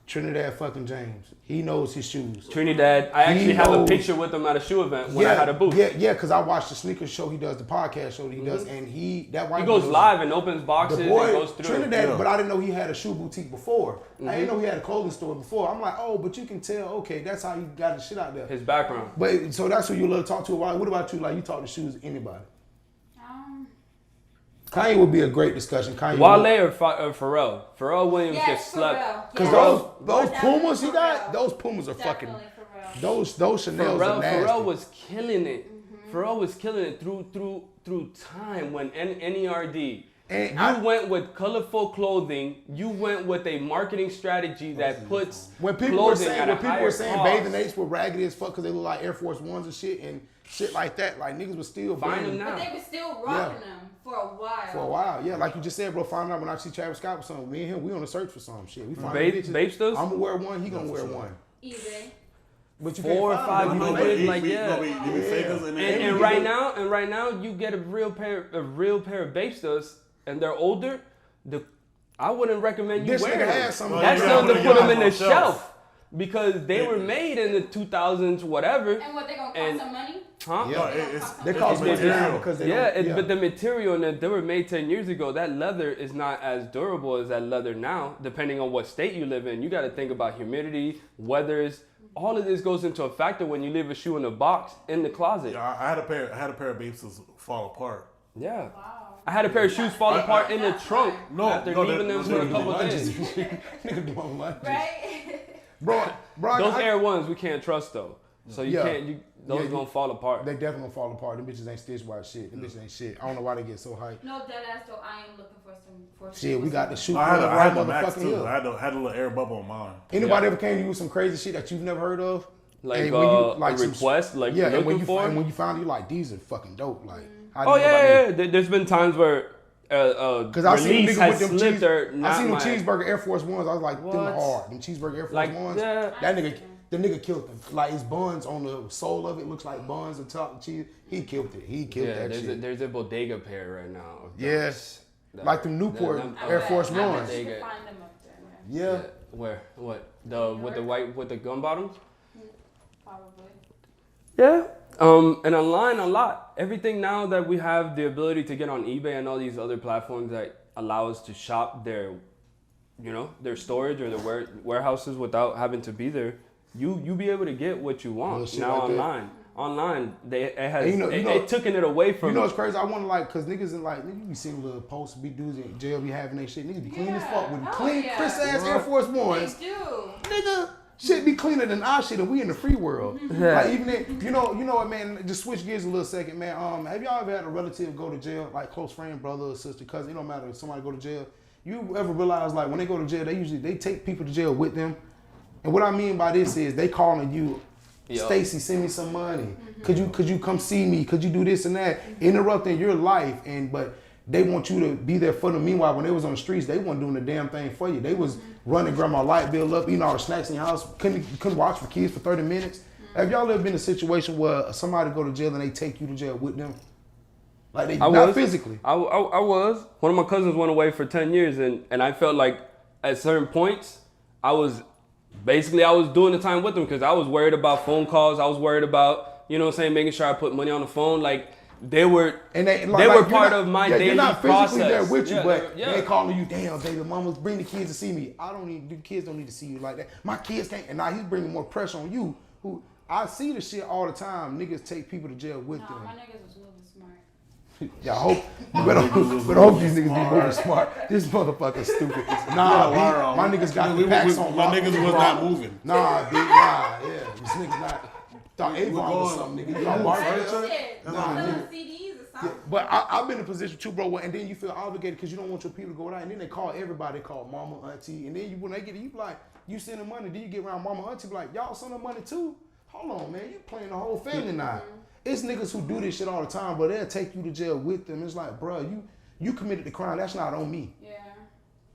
Trinidad fucking James. He knows his shoes. Trinidad, I actually have a picture with him at a shoe event when I had a booth. Yeah, because I watched the sneaker show he does, the podcast show that he does, and he goes live and opens boxes and goes through. Trinidad, but I didn't know he had a shoe boutique before. I didn't know he had a clothing store before. I'm like, oh, but you can tell, okay, that's how he got his shit out there. His background. But so that's who you love to talk to. What about you? Like you talk to shoes, anybody? Kanye would be a great discussion. Wale or Pharrell? Pharrell Williams gets slept. Because those Pumas he got, those Pumas are fucking. Those Chanels are nasty. Pharrell was killing it. Pharrell was killing it through time when NERD. And you went with colorful clothing. You went with a marketing strategy that puts when people were saying bathing apes were raggedy as fuck because they look like Air Force Ones and shit like that. Like niggas was still buying them now. But they were still rocking them for a while. For a while, yeah. Like you just said, bro. Find out when I see Travis Scott with something. Me and him, we on the search for some shit. We find Babesters. I'm gonna wear one. He gonna wear one. eBay. But you 400 or 500, like And right now, you get a real pair of Babesters, and they're older. I wouldn't recommend you wearing them. That's something to put them in the shelf because they were made in the 2000s, whatever. And what, they gonna cost some money? Huh? Yeah, they cost material because they but the material that they were made 10 years ago, that leather is not as durable as that leather now. Depending on what state you live in, you got to think about humidity, weathers. All of this goes into a factor when you leave a shoe in a box in the closet. Yeah, I had a pair of Babesters fall apart. Yeah. Wow. I had a pair of shoes fall apart in the trunk after leaving them for a couple of days. Right? Bro, those Air Ones we can't trust though. So you can't. Those gonna fall apart. They definitely gonna fall apart. Them bitches ain't stitch white shit. Them bitches ain't shit. I don't know why they get so hyped. No dead ass though. I am looking for some. Shit, we got the shoe. I had the Max too. I had a little air bubble on mine. Anybody ever came to you with some crazy shit that you've never heard of? Like a request, like looking for? And when you found you like these are fucking dope. Like There's been times where because I seen niggas with them cheeseburger Air Force Ones. I was like, them are hard. Them cheeseburger Air Force Ones. Yeah. That nigga, The nigga killed him. Like his buns on the sole of it looks like buns and top cheese. He killed it. He killed that shit. There's a bodega pair right now. Yes. Like the Newport Air Force Ones. You can find them up there. Yeah. Where? What? With the gun bottoms? Probably. Yeah. And online a lot. Everything now that we have the ability to get on eBay and all these other platforms that allow us to shop their storage or their warehouses without having to be there. You be able to get what you want now like online. That. Online, it took it away from. You know what's crazy? I want to cause niggas in niggas be seeing little posts, be dudes in jail, be having they shit. Niggas be clean as fuck with clean, crisp ass Air Force Ones. They do. Nigga, shit be cleaner than our shit, and we in the free world. Like even if, you know what, man. Just switch gears a little second, man. Have y'all ever had a relative go to jail, like close friend, brother or sister, cousin? It don't matter if somebody go to jail. You ever realize when they go to jail, they take people to jail with them? And what I mean by this is they calling you, Stacy, send me some money. Could you come see me? Could you do this and that? Interrupting your life, but they want you to be there for them. Meanwhile, when they was on the streets, they wasn't doing the damn thing for you. They was running grandma light bill up, eating all the snacks in your house. Couldn't watch for kids for 30 minutes. Have y'all ever been in a situation where somebody go to jail and they take you to jail with them? Like not physically. I was. One of my cousins went away for 10 years and I felt like at certain points I was doing the time with them because I was worried about phone calls. I was worried about, making sure I put money on the phone. Like they were part of my daily process. You're not physically there with you, but they calling you, damn, baby, mama, bring the kids to see me. The kids don't need to see you like that. My kids can't, and now he's bringing more pressure on you. Who I see the shit all the time. Niggas take people to jail with them. My niggas was a little bit smart. Yeah, I hope these niggas be moving smart. This motherfucker's stupid. Nah, my niggas got the packs on. My niggas was not moving. Nah, this niggas not. Thought Avon or something, nigga. Y'all CDs or something. But I've been in a position too, bro, and then you feel obligated because you don't want your people to go out, and then they call everybody. They call mama, auntie, and then when they get it, you be like, you send them money. Then you get around mama, auntie, be like, y'all send them money too. Hold on, man, you playing the whole family now. It's niggas who do this shit all the time, bro. They'll take you to jail with them. It's like, bro, you committed the crime. That's not on me. Yeah.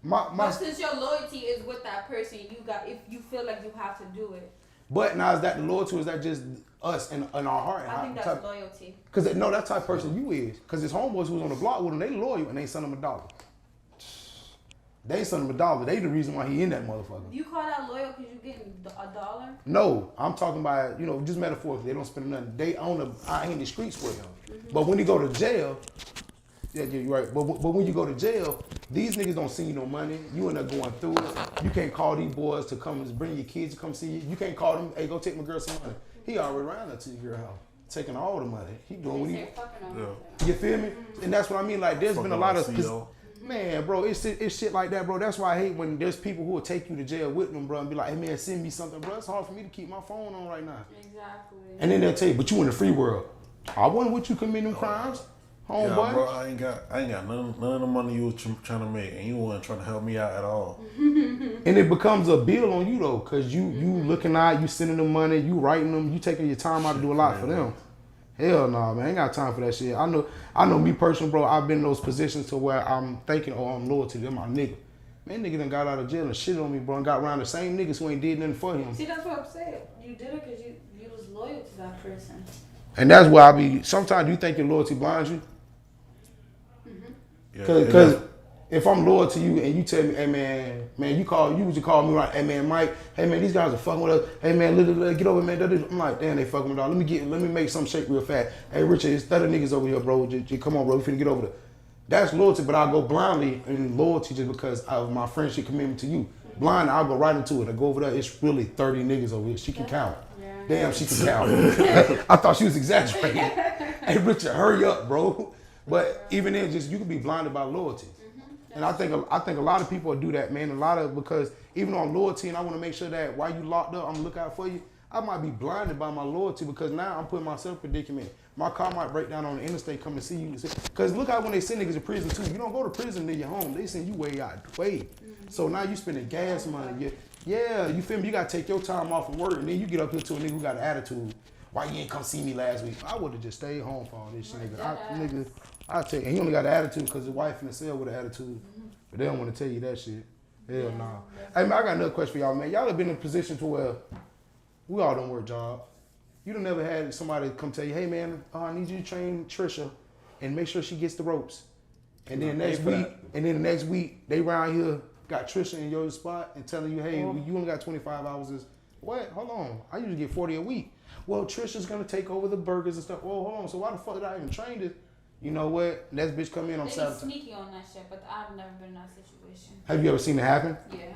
But since your loyalty is with that person, if you feel like you have to do it. But now is that the loyalty or is that just us and our heart? I think that's loyalty. Because no, that type of person you is. Because his homeboys who was on the block with him, they loyal and they send him $1. They send him $1. They the reason why he in that motherfucker. You call that loyal because you getting $1? No, I'm talking about, just metaphorically. They don't spend nothing. They out in the streets with him. But when you go to jail, yeah, you're right. But when you go to jail, these niggas don't send you no money. You end up going through it. You can't call these boys to come bring your kids to come see you. You can't call them, hey, go take my girl some money. He already around that to your girl house, taking all the money. He doing what he. You feel me? And that's what I mean. Like, there's been a lot of. Man, bro, it's shit like that, bro. That's why I hate when there's people who will take you to jail with them, bro, and be like, hey, man, send me something, bro. It's hard for me to keep my phone on right now. Exactly. And then they'll tell you, but you in the free world. I wasn't with you committing crimes, homeboy. Yeah, bro, I ain't got none of the money you was trying to make, and you weren't trying to help me out at all. And it becomes a bill on you, though, because you looking out, you sending them money, you writing them, you taking your time out to do a lot for them. Hell no, man. I ain't got time for that shit. I know me personally, bro, I've been in those positions to where I'm thinking, I'm loyal to them, my nigga. Man, nigga done got out of jail and shit on me, bro, and got around the same niggas who ain't did nothing for him. See, that's what I'm saying. You did it because you was loyal to that person. And that's why sometimes you think your loyalty blinds you. Because if I'm loyal to you and you tell me, hey man, you used to call me right, hey man, Mike, hey man, these guys are fucking with us. Hey man, get over, man. I'm like, damn, they fucking with us. Let me make something shake real fast. Hey Richard, it's 30 niggas over here, bro. Just come on, bro. We finna get over there. That's loyalty, but I'll go blindly in loyalty just because of my friendship commitment to you. Blind, I'll go right into it. I go over there, it's really 30 niggas over here. She can count. Yeah. Damn, she can count. I thought she was exaggerating. Hey Richard, hurry up, bro. But even then, you can be blinded by loyalty. And I think a lot of people do that, man. Because even on loyalty, and I want to make sure that while you locked up, I'm gonna look out for you. I might be blinded by my loyalty because now I'm putting myself in a predicament. My car might break down on the interstate coming to see you. Because look how when they send niggas to prison too, you don't go to prison near your home. They send you way out the way. So now you spending gas money. Yeah, you feel me? You gotta take your time off from work, and then you get up here to a nigga who got an attitude. Why you ain't come see me last week? I would have just stayed home for all this nigga. I tell you, and he only got an attitude because his wife in the cell with an attitude. But they don't want to tell you that shit. Hell no. Hey man, I got another question for y'all, man. Y'all have been in a position to where We all don't work jobs. You done never had somebody come tell you, hey man, I need you to train Trisha and make sure she gets the ropes. And then the next week, they round here got Trisha in your spot and telling you, hey, you only got 25 hours. What? Hold on. I usually get 40 a week. Well, Trisha's gonna take over the burgers and stuff. Well, hold on. So why the fuck did I even train this? You know what? That bitch come in on Saturday. They be sneaky on that shit, but I've never been in that situation. Have you ever seen it happen? Yeah.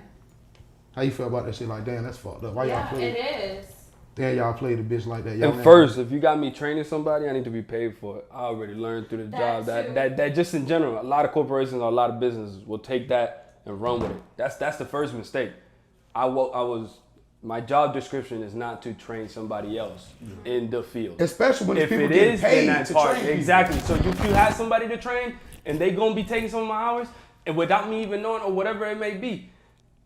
How you feel about that shit? Like, damn, that's fucked up. Why y'all play it? It is. Damn, y'all played a bitch like that. And first, if you got me training somebody, I need to be paid for it. I already learned through the job that just in general, a lot of corporations or a lot of businesses will take that and run with it. That's the first mistake. My job description is not to train somebody else in the field. Especially when if people it get is, paid then that's to hard. train people. Exactly. So if you have somebody to train and they gonna be taking some of my hours, and without me even knowing or whatever it may be,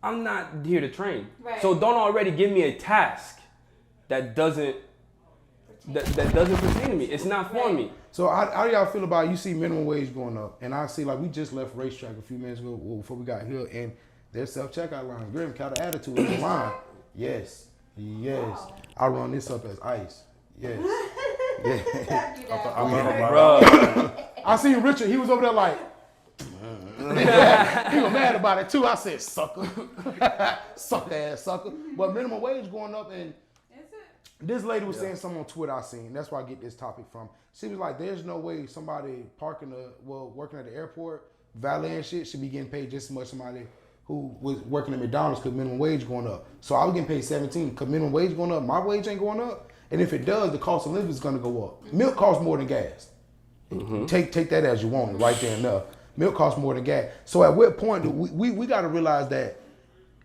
I'm not here to train. Right. So don't already give me a task that doesn't pertain to me. It's not for me. So how do y'all feel about, you see minimum wage going up, and I see like we just left racetrack a few minutes ago before we got here, and their self-checkout line, Grim kind of attitude in the line. Yes. Wow. I run this up as ice. Yes. I seen Richard, he was over there like, he was mad about it too. I said, sucker. Suck ass sucker. But minimum wage going up, and this lady was saying something on Twitter I seen. That's where I get this topic from. She was like, there's no way somebody working at the airport, valet and shit, should be getting paid just as much as somebody who was working at McDonald's because minimum wage going up. So I was getting paid 17 because minimum wage going up, my wage ain't going up. And if it does, the cost of living is gonna go up. Milk costs more than gas. Mm-hmm. Take that as you want it, right there and there. Milk costs more than gas. So at what point do we gotta realize that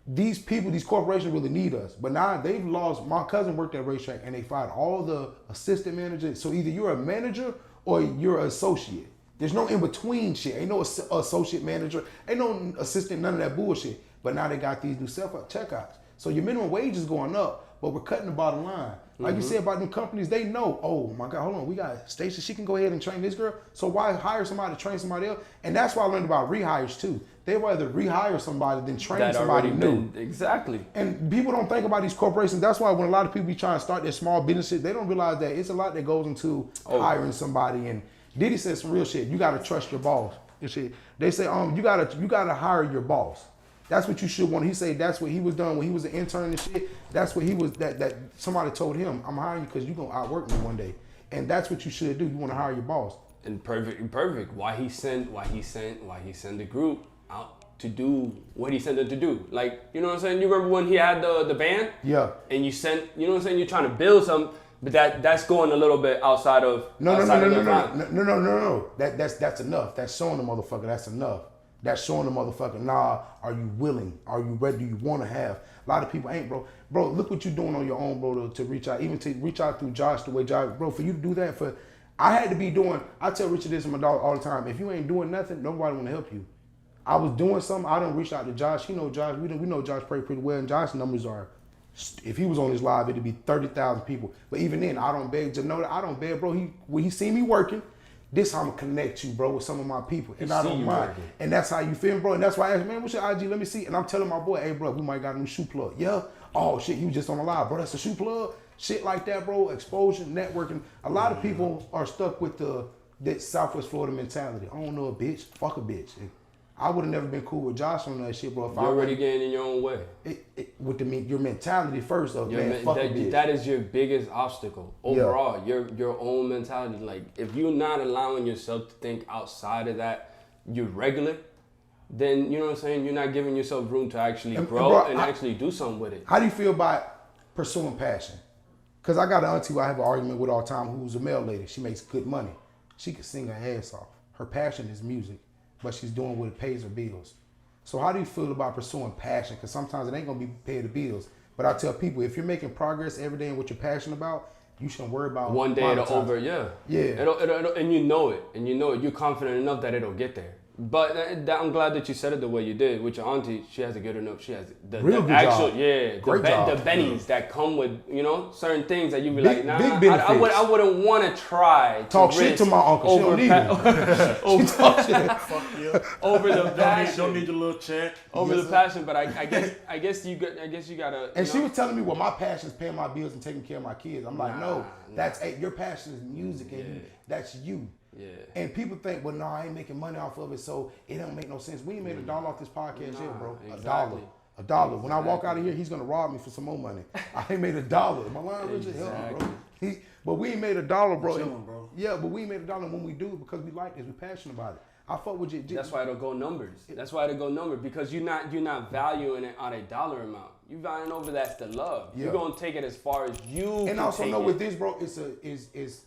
these people, these corporations really need us. But now they've lost, my cousin worked at racetrack and they fired all the assistant managers. So either you're a manager or you're an associate. There's no in-between shit. Ain't no associate manager, ain't no assistant, none of that bullshit. But now they got these new self-checkouts. So your minimum wage is going up, but we're cutting the bottom line. Like you said about them companies, they know, oh my God, hold on, we got Stacia, she can go ahead and train this girl. So why hire somebody to train somebody else? And that's why I learned about rehires too. They rather rehire somebody than train somebody new. Exactly. And people don't think about these corporations. That's why when a lot of people be trying to start their small businesses, they don't realize that it's a lot that goes into hiring somebody. And Diddy said some real shit. You gotta trust your boss. They say you gotta hire your boss. That's what you should want. He said that's what he was done when he was an intern and shit. That's what he was. That somebody told him, I'm hiring you because you gonna outwork me one day. And that's what you should do. You want to hire your boss. And perfect. Why he sent the group out to do what he sent them to do. Like, you know what I'm saying? You remember when he had the band? Yeah. And you sent, you know what I'm saying? You're trying to build something. But that's going a little bit outside of No. That's enough. That's showing the motherfucker. That's enough. That's showing the motherfucker. Nah, are you willing? Are you ready? Do you want to have? A lot of people ain't, bro. Bro, look what you're doing on your own, bro. To reach out, even to reach out through Josh the way Josh, bro. For you to do that, I had to be doing. I tell Richard this and my dog all the time. If you ain't doing nothing, nobody want to help you. I was doing something. I done reached out to Josh. You know Josh. We know Josh pretty well, and Josh's numbers are. If he was on his live, it'd be 30,000 people. But even then, I don't beg to know that. I don't beg, bro. When he see me working, this how I'm gonna connect you, bro, with some of my people. And I don't mind. Working. And that's how you feel, bro. And that's why I asked, man, what's your IG? Let me see. And I'm telling my boy, hey, bro, we might got a new shoe plug. Yeah. Oh, shit, you was just on the live, bro. That's a shoe plug. Shit like that, bro. Exposure, networking. A lot of people are stuck with that Southwest Florida mentality. I don't know a bitch. Fuck a bitch. I would have never been cool with Josh on that shit, bro. You're already getting in your own way. With your mentality first of, man, fuck a bitch. That is your biggest obstacle overall. Yeah. Your own mentality. Like, if you're not allowing yourself to think outside of that, you're regular, then, you know what I'm saying, you're not giving yourself room to actually grow and actually do something with it. How do you feel about pursuing passion? Because I got an auntie who I have an argument with all the time who's a male lady. She makes good money. She can sing her ass off. Her passion is music, but she's doing what pays her bills. So how do you feel about pursuing passion? Because sometimes it ain't gonna be paying the bills. But I tell people, if you're making progress every day in what you're passionate about, you shouldn't worry about one day it'll over, yeah. Yeah. It'll, and you know it. And you know it. You're confident enough that it'll get there. But I'm glad that you said it the way you did. With your auntie, she has a good enough. She has the good actual, job. yeah, Great job. the bennies that come with, you know, certain things that you be Big- like, nah, big benefits. I wouldn't want to try. Talk shit to my uncle. She don't need it. Fuck yeah. over the passion. Don't need your little check. Over the passion, but I guess you gotta. And she was telling me, well, my passion is paying my bills and taking care of my kids. I'm like, no, that's your passion is music, and that's you. Yeah. And people think, well, no, I ain't making money off of it, so it don't make no sense. We ain't made $1 off this podcast yet, bro. Exactly. $1. When I walk out of here, he's gonna rob me for some more money. I ain't made $1. My line Richard, help me, bro. But we ain't made $1, bro. Bro. Yeah, but we ain't made $1 when we do it because we like this. We passionate about it. I fuck with you. That's why it'll go numbers. That's why it'll go numbers, because you're not valuing it on a dollar amount. You valuing over that's the love. Yeah. You're gonna take it as far as you. And can also take know it. with this, bro, it's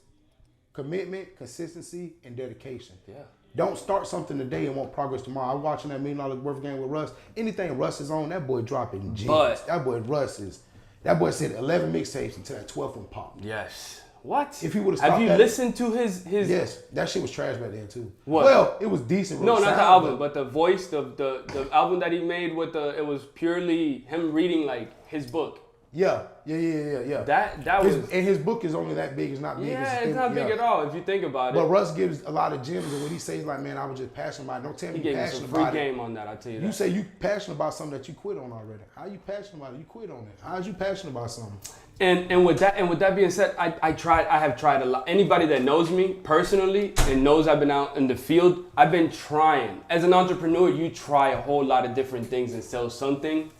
commitment, consistency, and dedication. Yeah. Don't start something today and want progress tomorrow. I was watching that $1 million worth game with Russ. Anything Russ is on, that boy dropping gems. But that boy said 11 mixtapes until that 12th one popped. Yes. What? If he would have stopped Have you that, listened to his? Yes, that shit was trash back then too. What? Well, it was decent. No, not the album, but the voice, the album that he made with it was purely him reading like his book. Yeah. That was. And his book is only that big. It's not big. Yeah, it's not big at all if you think about it. But Russ gives a lot of gems, and when he says like, "Man, I was just passionate about it." Don't tell me He you're gave me passionate some free about it. game on that. I tell you that. You say you passionate about something that you quit on already. How you passionate about it? You quit on it. How's you passionate about something? And with that being said, I have tried a lot. Anybody that knows me personally and knows I've been out in the field, I've been trying. As an entrepreneur, you try a whole lot of different things until something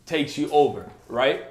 takes you over, right?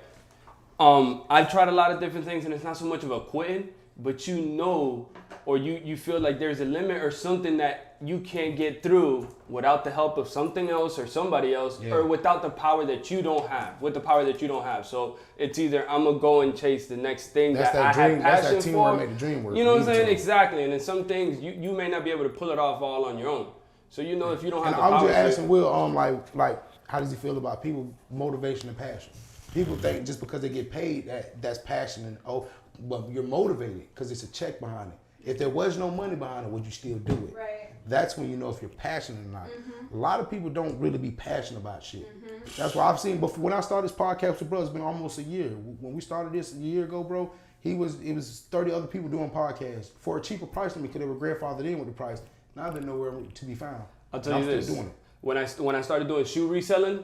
I've tried a lot of different things, and it's not so much of a quitting, but you know, or you feel like there's a limit or something that you can't get through without the help of something else or somebody else, or without the power that you don't have, with the power that you don't have. So it's either I'm gonna go and chase the next thing That's that that I dream. have passion That's that teamwork for. make the dream work. You know what I'm saying? too. Exactly. And then some things you may not be able to pull it off all on your own. So you know if you don't have And the I was power. just asking Will, like, how does he feel about people motivation and passion? People think just because they get paid that's passion, and but you're motivated because it's a check behind it. If there was no money behind it, would you still do it? Right. That's when you know if you're passionate or not. Mm-hmm. A lot of people don't really be passionate about shit. That's why I've seen before. When I started this podcast with bro, it's been almost a year. When we started this a year ago, bro, it was 30 other people doing podcasts for a cheaper price than me because they were grandfathered in with the price. Now they're nowhere to be found. I'll tell you this. Doing it. When I started doing shoe reselling,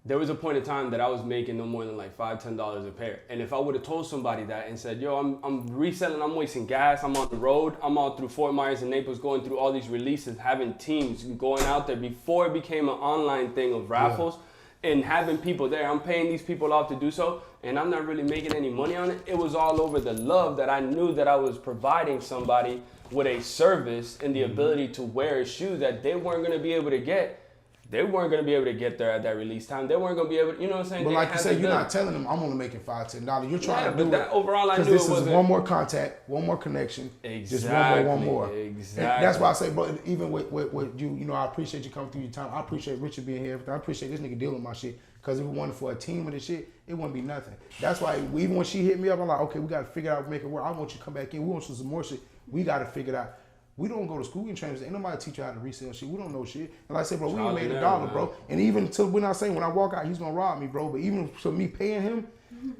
there was a point in time that I was making no more than like $5-10 a pair. And if I would have told somebody that and said, yo, I'm reselling, I'm wasting gas, I'm on the road, I'm all through Fort Myers and Naples going through all these releases, having teams going out there before it became an online thing of raffles and having people there. I'm paying these people off to do so, and I'm not really making any money on it. It was all over the love that I knew that I was providing somebody with a service and the ability to wear a shoe that they weren't going to be able to get. They weren't going to be able to get there at that release time. They weren't going to be able to, you know what I'm saying? But They like you had said, to you're do not it. telling them I'm only making $5-10. You're trying to but do that, it. overall, I knew Because it this is wasn't. one more contact, one more connection. Just one more. Exactly. And that's why I say, bro, even with you, you know, I appreciate you coming through your time. I appreciate Richard being here. I appreciate this nigga dealing with my shit. Because if it wasn't for a team of this shit, it wouldn't be nothing. That's why even when she hit me up, I'm like, okay, we got to figure out, make it work. I want you to come back in. We want some more shit. We got to figure it out. We don't go to school and train. Ain't nobody teach you how to resell shit. We don't know shit. And like I said, bro, we ain't made $1, bro. And even to when I say when I walk out, he's gonna rob me, bro. But even for me paying him,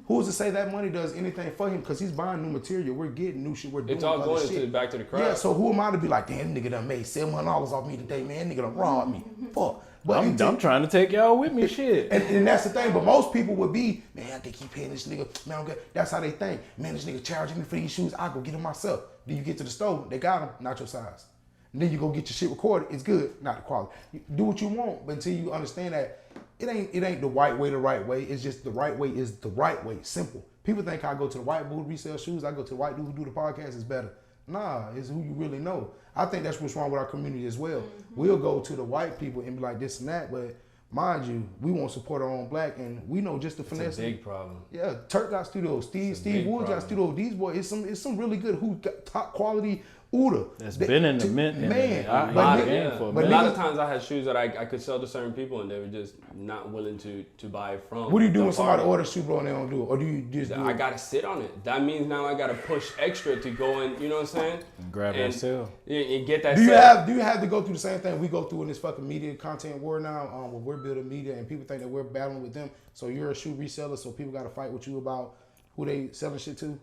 who's to say that money does anything for him? Because he's buying new material. We're getting new shit. We're doing It's all going shit. back to the crowd. Yeah. So who am I to be like, damn, nigga done made $700 off me today, man. Nigga done robbed me. Fuck. But I'm trying to take y'all with me, shit. And that's the thing. But most people would be, man, I think he paying this nigga. Man, I'm good. That's how they think. Man, this nigga charging me for these shoes. I go get them myself. Then you get to the store, they got them, not your size. And then you go get your shit recorded. It's good, not the quality. You do what you want, but until you understand that it ain't the right way, the right way. It's just the right way is the right way. Simple. People think I go to the white dude resell shoes. I go to the white dude who do the podcast is better. Nah, it's who you really know. I think that's what's wrong with our community as well. We'll go to the white people and be like this and that, but mind you, we won't support our own black, and we know just the finesse. It's a big problem. Yeah, Turk got studios. Steve Woods got studios. These boys, it's some really good who got top quality Uda. That's been in the mint. Man. But a lot of times I had shoes that I could sell to certain people and they were just not willing to buy it from. What do you do when somebody orders shoe, bro, and they don't do it? Or do you just do I gotta sit on it. That means now I gotta push extra to go in, you know what I'm saying? And grab that sale. And get that do you sale. Do you have to go through the same thing we go through in this fucking media content war now? Where we're building media and people think that we're battling with them. So you're a shoe reseller, so people gotta fight with you about who they selling shit to?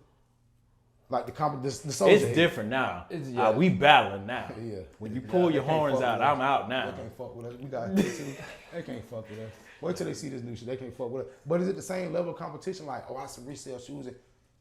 Like the soldier. It's different now. We battling now. Yeah. When you pull your horns out, I'm out now. They can't fuck with us. We got shit too. They can't fuck with us. Wait till they see this new shit. They can't fuck with us. But is it the same level of competition? Like, I some resale shoes.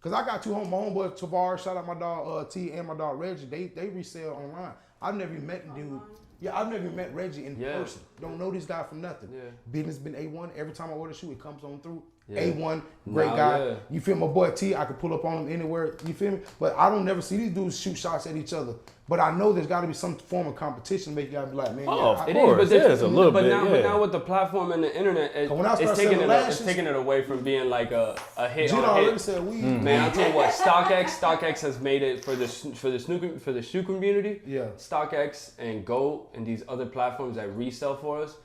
Cause I got my homeboy Tavar, shout out my dog T and my dog Reggie. They resell online. I've never even met the dude. Yeah, I've never met Reggie in person. Don't know this guy from nothing. Yeah. Business been A1. Every time I order a shoe, it comes on through. Yeah. A1, great guy. Yeah. You feel my boy T, I could pull up on him anywhere. You feel me? But I don't never see these dudes shoot shots at each other. But I know there's got to be some form of competition to make you gotta be like, man. Of course, there's a little bit. But now with the platform and the internet, it's taking it away from being like a hit on hit. Man, I'll tell you what, StockX has made it for the shoe community. Yeah. StockX and Go and these other platforms that resell for us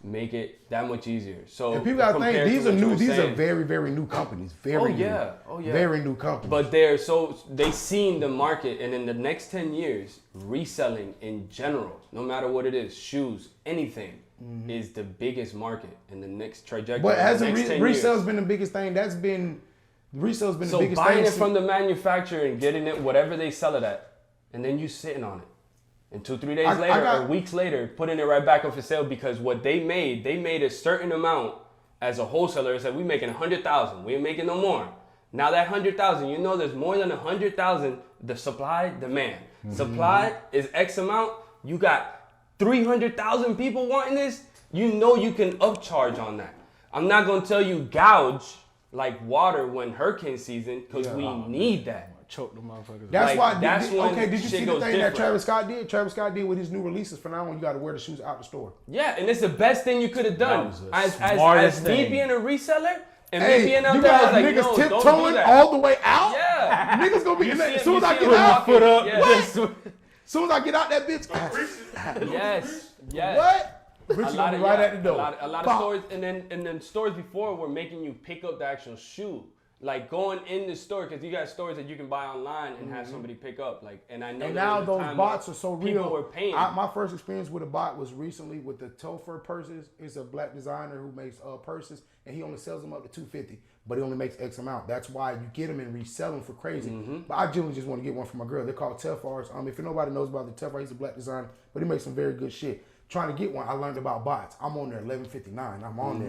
make it that much easier. So and people gotta think these are new. These are very, very new companies. Very new companies. But they seen the market, and in the next 10 years, reselling in general, no matter what it is, shoes, anything, is the biggest market in the next trajectory. But hasn't resale's been the biggest thing? Resale's been the biggest thing. So buying it from the manufacturer and getting it whatever they sell it at, and then you sitting on it. And 2-3 days later or weeks later, putting it right back up for sale because what they made a certain amount as a wholesaler. It said, we making 100,000. We ain't making no more. Now that 100,000, you know there's more than 100,000, the supply, demand. Supply is X amount. You got 300,000 people wanting this. You know you can upcharge on that. I'm not going to tell you gouge like water when hurricane season because we need that. Choke the motherfuckers. That's why. Did you see the thing that Travis Scott did? Travis Scott did with his new releases. For now on, you got to wear the shoes out the store. Yeah, and it's the best thing you could have done. As me being a reseller and me being out there, I was like, niggas tiptoeing all the way out. Yeah, niggas gonna be in that. As soon as I get out, foot up. As soon as I get out that bitch. Yes. What? Richie gonna be right at the door. A lot of stores, and then stores before were making you pick up the actual shoe. Like going in the store, because you got stores that you can buy online and have somebody pick up. Like, and I know. And now those bots are so real. People were paying. My first experience with a bot was recently with the Topher purses. It's a black designer who makes purses, and he only sells them up to $250, but he only makes X amount. That's why you get them and resell them for crazy. But I generally just want to get one for my girl. They're called Tefars. If nobody knows about the Tefar, he's a black designer, but he makes some very good shit. Trying to get one, I learned about bots. I'm on there 11:59. I'm on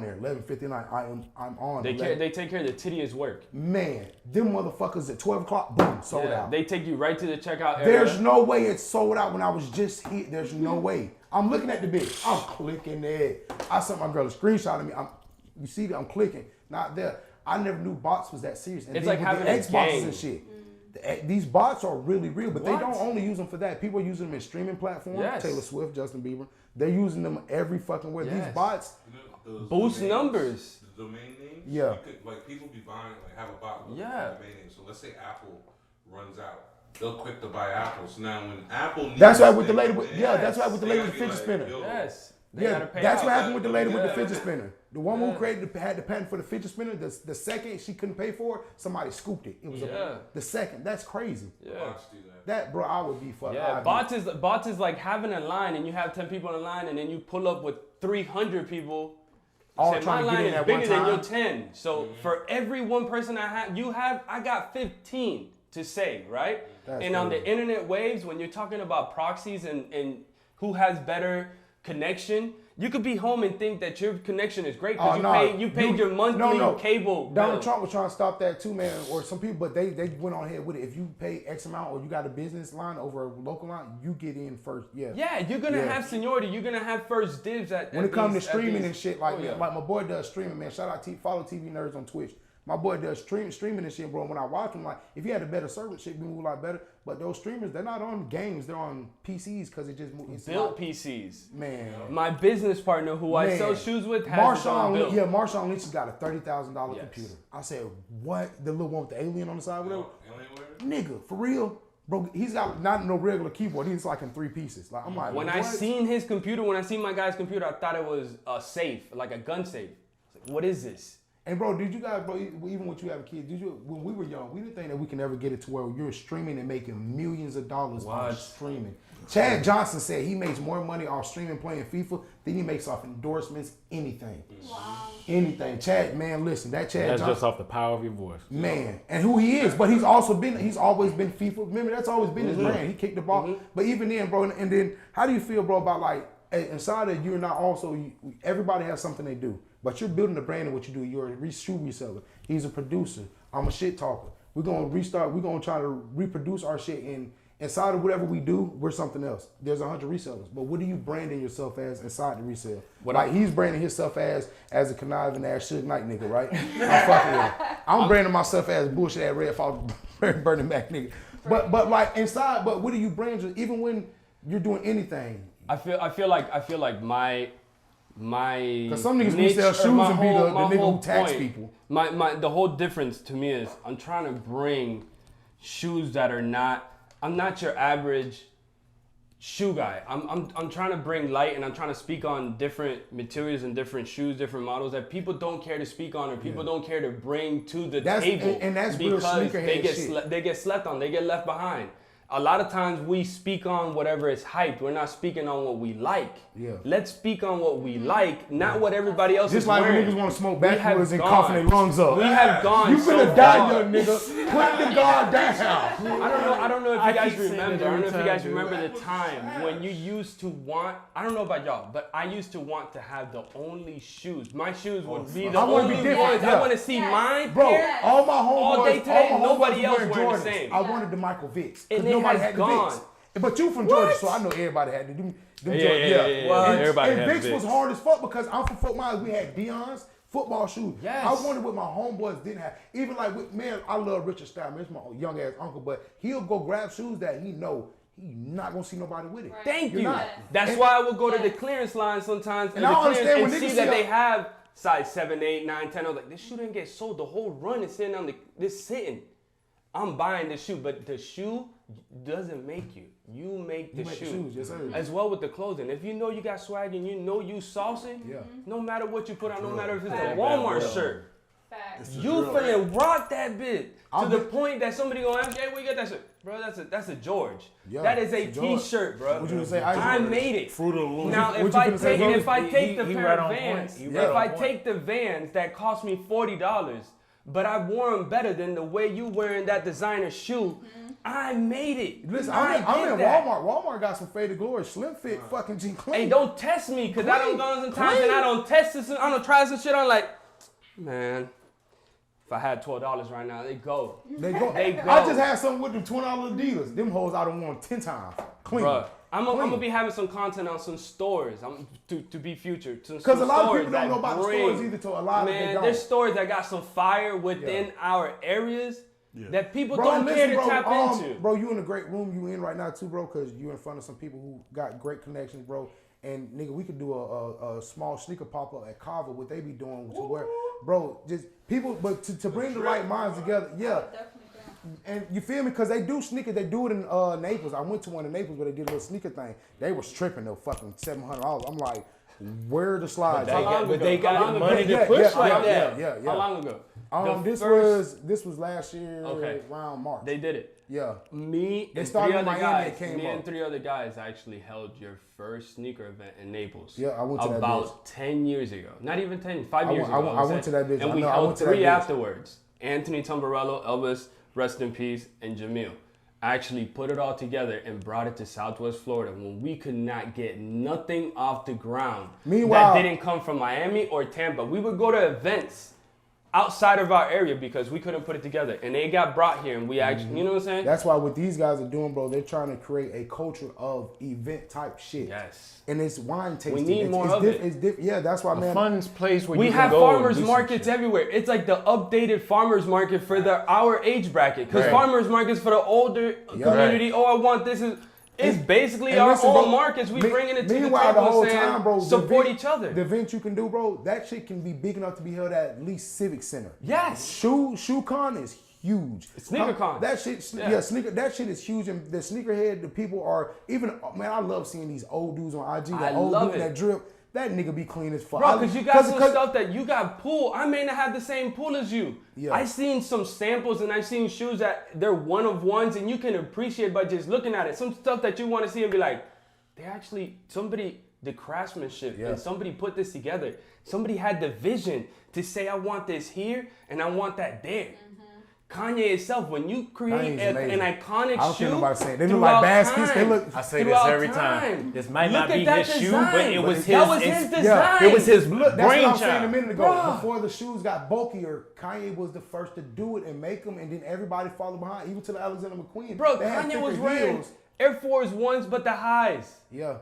there 11:59. I'm on. They take care of the tedious work. Man, them motherfuckers at 12 o'clock, boom, sold out. They take you right to the checkout area. There's no way it's sold out when I was just here. There's no way. I'm looking at the bitch. I'm clicking it. I sent my girl a screenshot of me. You see that I'm clicking. Not there. I never knew bots was that serious. And it's like having the Xboxes and shit. These bots are really real, but they don't only use them for that. People are using them in streaming platforms. Yes. Taylor Swift, Justin Bieber. They're using them every fucking way. Yes. These bots boost numbers. The domain names. Yeah. People be buying, have a bot with the domain name. So let's say Apple runs out. They'll quick to buy Apple. So now when Apple needs that's right with the lady with that's right with the lady with the fidget spinner. Yes. That's what happened with the lady with the fidget spinner. The one who had the patent for the fidget spinner, the second she couldn't pay for it, somebody scooped it. It was the second. That's crazy. Yeah. That bro, I would be fucked. Yeah, bots is like having a line and you have 10 people in a line and then you pull up with 300 people. All trying to get in at one time. My line is bigger than your 10. So for every one person I got 15 to say, right? And on the internet waves, when you're talking about proxies and who has better connection, you could be home and think that your connection is great because you paid your monthly cable bill. Donald Trump was trying to stop that too, man, or some people, but they went on ahead with it. If you pay X amount or you got a business line over a local line, you get in first. Yeah, you're going to have seniority. You're going to have first dibs when it comes to streaming and shit. Like my boy does streaming, man. Shout out follow TV Nerds on Twitch. My boy does streaming and shit, bro. When I watch him, like, if he had a better service, shit would move a lot better. But those streamers, they're not on games. They're on PCs because it just moves. Built PCs. Man. My business partner who I sell shoes with has his own built. Yeah, Marshawn Lynch has got a $30,000 computer. I said, what? The little one with the alien on the side, whatever? Nigga, for real? Bro, he's got not no regular keyboard. He's like in 3 pieces. Like I'm like, when what? I seen his computer, when I seen my guy's computer, I thought it was a safe, like a gun safe. Like, what is this? And bro, did you guys, bro, even when you have a kid, when we were young, we didn't think that we can ever get it to where you're streaming and making millions of dollars off streaming. Chad Johnson said he makes more money off streaming playing FIFA than he makes off endorsements, anything. Wow. Anything. Chad, man, listen, that Chad That's Johnson. just off the power of your voice. Man, and who he is, but he's always been FIFA. Remember, that's always been his brand. He kicked the ball. But even then, bro, and then how do you feel, bro, about like, inside of you're not also, everybody has something they do, but you're building a brand in what you do. You're a shoe reseller. He's a producer. I'm a shit talker. We're going to try to reproduce our shit inside of whatever we do, we're something else. There's 100 resellers, but what are you branding yourself as inside the resale? He's branding himself as a conniving ass Suge Knight nigga, right? I'm fucking with him. I'm branding myself as bullshit ass Red Fox Burning Mac nigga. But like inside, but what do you brand? Even when you're doing anything, I feel like my because some niggas resell shoes and be the nigga who tax people. The whole difference to me is I'm trying to bring shoes that are not. I'm not your average shoe guy. I'm trying to bring light, and I'm trying to speak on different materials and different shoes, different models that people don't care to speak on, or people don't care to bring to the table. And that's because real sneakerhead they get slept on. They get left behind. A lot of times we speak on whatever is hyped. We're not speaking on what we like. Yeah. Let's speak on what we like, not what everybody else is like wearing. Just like when niggas want to smoke backwoods and coughing their lungs up. We have gone You so finna die, far. young nigga. Put the guard down. I don't know if you guys remember. I don't know if you guys remember the time when you used to want. I don't know about y'all, but I used to want to have the only shoes. My shoes would be the only ones. I want to see mine. Bro, all my homeboys, all day today, nobody else wearing wearing Jordans. the same. I wanted the Michael Vicks because And nobody it had has the gone. Vicks. But you from Georgia, so I know everybody had them Jordans. Yeah. Everybody and had Vicks Vicks. was hard as fuck because I'm from Fort Myers. We had Dion's football shoes. Yes. I wondered what my homeboys didn't have. Even like with man, I love Richard Steinman. It's my young ass uncle, but he'll go grab shoes that he know he not gonna see nobody with it. Right. Thank You're you. not. That's why I will go to the clearance line sometimes And I understand when see niggas that see they have size 7, 8, 9, 10. I was like, this shoe didn't get sold. The whole run is sitting on this sitting. I'm buying the shoe, but the shoe doesn't make you. You make the shoe. Shoes, yes, sir. As well with the clothing. If you know you got swag and you know you saucing, no matter what you put on, no matter if it's a Walmart shirt, you finna rock that bit to the point that somebody gonna ask, hey, where you get that shirt? Bro, that's a George. That is a t-shirt, bro. What you gonna say? I made it. Fruit of the Loom. Now, if I take the pair of Vans, if I take the Vans that cost me $40, but I wore them better than the way you wearing that designer shoe, I made it. Listen, I'm in Walmart. Walmart got some faded glory, slim fit, fucking G clean. Hey, don't test me, cause I don't go sometimes and I don't test this. I don't try some shit. I'm like, man, if I had $12 right now, they go. They go. go. I just had something with them $20 Adidas. Them hoes I done worn 10 times. Clean. Bruh, I'm gonna be having some content on some stores. To be future. Because a lot of people don't know about the stores either. To a lot of them don't. There's stores that got some fire within our areas that people don't care to tap into. Bro, you in a great room you in right now too, bro, because you in front of some people who got great connections, bro. And nigga, we could do a small sneaker pop-up at Carver, what they be doing to where, bro, just people, but to bring the right minds together, And you feel me? Because they do sneakers. They do it in Naples. I went to one in Naples where they did a little sneaker thing. They was tripping though, fucking $700. I'm like, where are the slides? But they got the money to push like that. Yeah. How long ago? This was last year around March. They did it. Yeah. Me They and started three in other Miami, guys. it came Me up. and 3 other guys actually held your first sneaker event in Naples. Yeah, I went to that about 10 years ago. Not even 10, 5 years ago. I went to that bitch. And we held 3 afterwards. Anthony Tamburello, Elvis, rest in peace, and Jamil. Actually put it all together and brought it to Southwest Florida when we could not get nothing off the ground. Meanwhile, that didn't come from Miami or Tampa. We would go to events outside of our area because we couldn't put it together. And they got brought here and we actually, you know what I'm saying? That's why what these guys are doing, bro, they're trying to create a culture of event type shit. Yes. And it's wine tasting. We need more of it. It's yeah, that's why, man. A fun place where we you can have go farmers and do markets everywhere. It's like the updated farmers market for our age bracket. Because farmers markets for the older community, I want this is... It's basically our own markets. We bringing it to the table the whole and saying, time, bro, support each other. The event you can do, bro, that shit can be big enough to be held at least Civic Center. Yes. Shoe Con is huge. SneakerCon. That shit, that shit is huge. And the sneakerhead, the people are even. Man, I love seeing these old dudes on IG. That old dude that drip. That nigga be clean as fuck. Bro, because you got some stuff that you got pull. I may not have the same pull as you. Yeah. I seen some samples and I seen shoes that they're one of ones and you can appreciate by just looking at it. Some stuff that you want to see and be like, they actually, the craftsmanship and somebody put this together. Somebody had the vision to say, I want this here and I want that there. Kanye itself, when you create an iconic shoe, they look like baskets. I say this every time. This might not be his shoe, but it was his. That was his design. It was his brainchild. That's what I was saying a minute ago. Bro. Before the shoes got bulkier, Kanye was the first to do it and make them, and then everybody followed behind, even to the Alexander McQueen. Bro, Kanye was wearing Air Force Ones, but the highs. Yeah.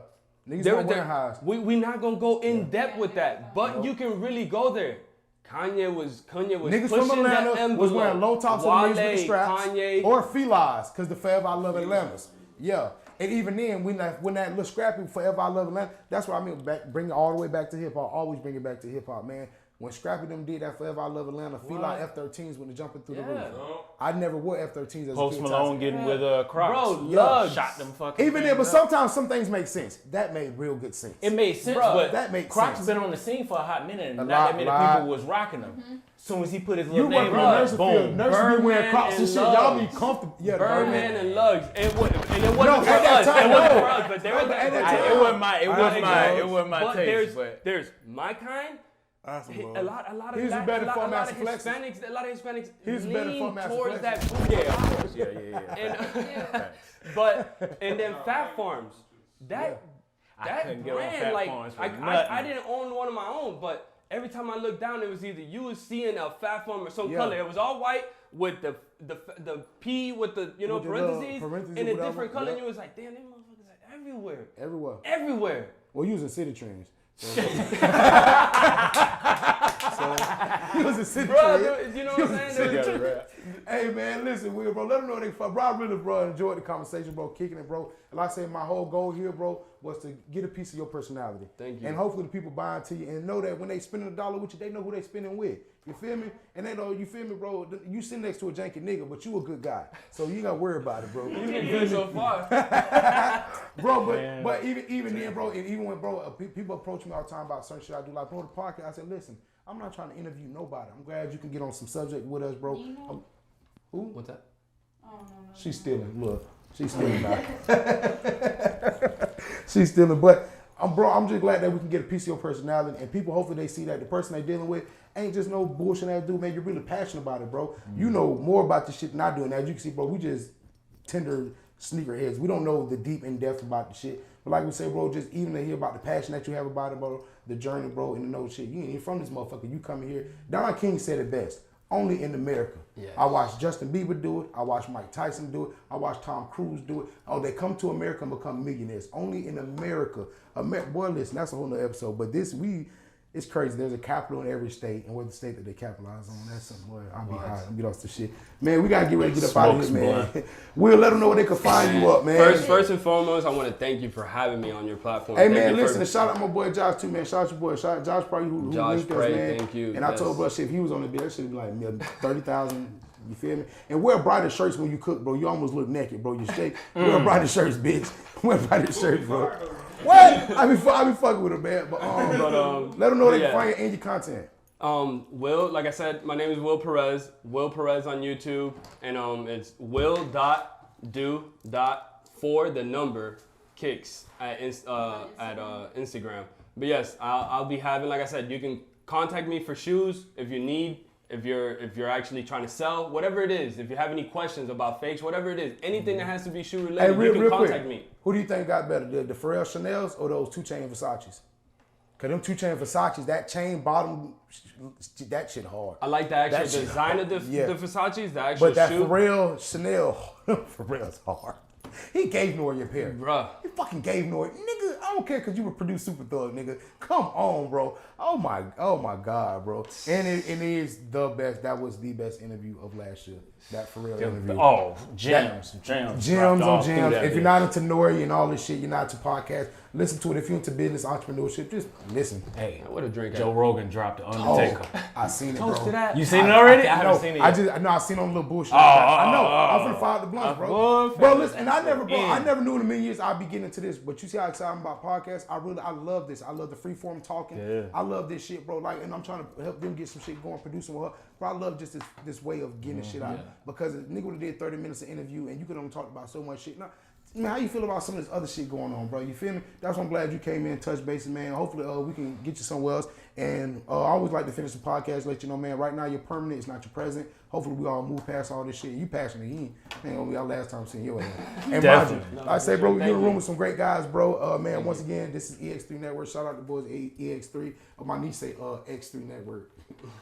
Niggas weren't wearing highs. We not gonna go in depth with that, but you can really go there. Kanye was niggas pushing from Atlanta that was wearing low tops and with the straps, or Filas, because the Forever I Love Atlantas. Yeah, and even then, when that little scrappy Forever I Love Atlanta, that's what I mean. Bring it all the way back to hip hop. Always bring it back to hip hop, man. When Scrappy them did that Forever I Love Atlanta, Fila F13s when they're jumping through the roof. I never wore F13s as a kid. Post Malone getting with Crocs. Bro, shot them fucking. Even then, but sometimes some things make sense. That made real good sense. It made sense, Bro, but that made Crocs sense. been on the scene for a hot minute, and not that many people was rocking them. As soon as he put his little You name work on in it, the boom. nurses be wearing Crocs and shit. Y'all be comfortable. Yeah, Birdman and Lugs. And it wasn't No, for at that us. time, It wasn't no. for us, but there was At that that. time. It wasn't my taste. But There's my kind. A lot of He's that, better a for lot of Master Flexes. Hispanics, a lot of Hispanics He's better for lean Master towards Flexes. that booty. yeah. And then Fat Farms, that couldn't get on brand, Fat like Farms for I nothing. didn't own one of my own, but every time I looked down, it was either you was seeing a Fat Farm or some color. It was all white with the P with the With the parentheses parentheses in a whatever. different color, and you was like, damn, them motherfuckers are everywhere. Everywhere. Well, using City Trends. So he was a City Trend. You know what I'm saying? Hey man, listen, Will, bro. Let them know they fuck. Bro, I really, bro, enjoyed the conversation, bro. Kicking it, bro. And like I said, my whole goal here, bro, was to get a piece of your personality. Thank you. And hopefully the people buying to you and know that when they spending $1 with you, they know who they spending with. You feel me? And they know, you feel me, bro? You sit next to a janky nigga, but you a good guy. So you ain't gotta worry about it, bro. You've been good so far. Bro, but even then, bro, and even when, bro, people approach me all the time about certain shit I do, like, bro, the podcast, I said, listen, I'm not trying to interview nobody. I'm glad you can get on some subject with us, bro. Who? What's that? Oh, no. She's stealing. Look, she's stealing now. She's stealing. But, I'm just glad that we can get a piece of your personality, and people, hopefully they see that the person they dealing with ain't just no bullshit ass dude, man. You're really passionate about it, bro. You know more about this shit than I do. And as you can see, bro, we just tender sneakerheads. We don't know the deep in depth about the shit. But like we say, bro, just even to hear about the passion that you have about it, bro, the journey, bro, and to know shit. You ain't from this motherfucker. You coming here. Don King said it best. Only in America. Yes. I watched Justin Bieber do it. I watched Mike Tyson do it. I watched Tom Cruise do it. Oh, they come to America and become millionaires. Only in America. Boy, listen, that's a whole nother episode. But it's crazy. There's a capital in every state, and what the state that they capitalize on, that's something where I'll be high and get off the shit. Man, we gotta get ready to get up out of here, man. We'll let them know where they can find you up, man. First and foremost, I want to thank you for having me on your platform. Hey, man, listen, and shout out my boy Josh too, man. Shout out your boy, Josh Prey, who linked us, man. Thank you. And I told bro, shit, if he was on the bill, that should be like 30,000. You feel me? And wear brighter shirts when you cook, bro. You almost look naked, bro. You shake. Wear brighter shirts, bitch. Wear brighter shirts, bro. What? I be fucking with him, man. But let them know they can find you and your content. Will, like I said, my name is Will Perez. Will Perez on YouTube, and it's will.do.for kicks at Instagram. But yes, I'll be having, like I said, you can contact me for shoes if you need. If you're actually trying to sell, whatever it is, if you have any questions about fakes, whatever it is, anything that has to be shoe related, you can contact me. Who do you think got better, the Pharrell Chanel's or those 2 Chainz Versace's? Cause them 2 Chainz Versace's, that chain bottom, that shit hard. I like the actual design of the Versace's, the actual shoe. But that Pharrell Chanel, Pharrell's hard. He gave Nori a pair. Bruh. He fucking gave Nori. Nigga, I don't care because you would produce Super Thug, nigga. Come on, bro. Oh my God, bro. And it is the best. That was the best interview of last year. That Pharrell interview. Oh, gems on gems. If you're not into Nori and all this shit, you're not into podcasts, listen to it. If you're into business, entrepreneurship, just listen. Hey, what a drink. Joe Rogan dropped The Undertaker. I seen it, bro. Posted that? You seen it already? I haven't seen it yet. I seen on a little bullshit. I know. I'm finna fire the blunts, bro. Bro, listen, and I never knew in a million years I'd be getting into this, but you see how excited I'm about podcasts? I love this. I love the free form talking. Yeah. I love this shit, bro. Like, and I'm trying to help them get some shit going, producing with her. Bro, I love just this way of getting this shit out. Because a nigga would have did 30 minutes of interview and you could only talk about so much shit. Now, man, how you feel about some of this other shit going on, bro? You feel me? That's why I'm glad you came in, touch bases, man. Hopefully we can get you somewhere else. And I always like to finish the podcast, let you know, man, right now you're permanent, it's not your present. Hopefully we all move past all this shit. You passionate, you ain't gonna be our last time seeing your ass. And Definitely. I say, bro, you're in a room with some great guys, bro. Man, once again, this is EX3 Network. Shout out to boys EX3. My niece say X3 Network.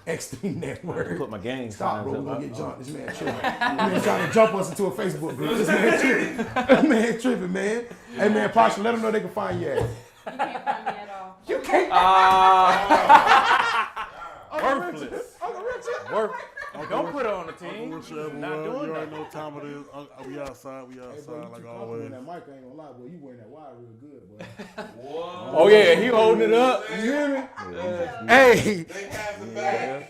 X3 Network. Put my game. Stop, bro. We're gonna get jumped. This man tripping. This man trying to jump us into a Facebook group. This man tripping. That man tripping, man. Hey, man, Pasha, let them know they can find you at. You can't find me at all. You can't. Worthless. Don't put her on the team. Not doing you already know time it is. We outside. We outside, Hey, bro, like you always. that mic, I ain't gonna lie, boy. You wearing that wire real good, boy. Whoa. Oh yeah, he holding it up. You hear me? Hey. They have the bag.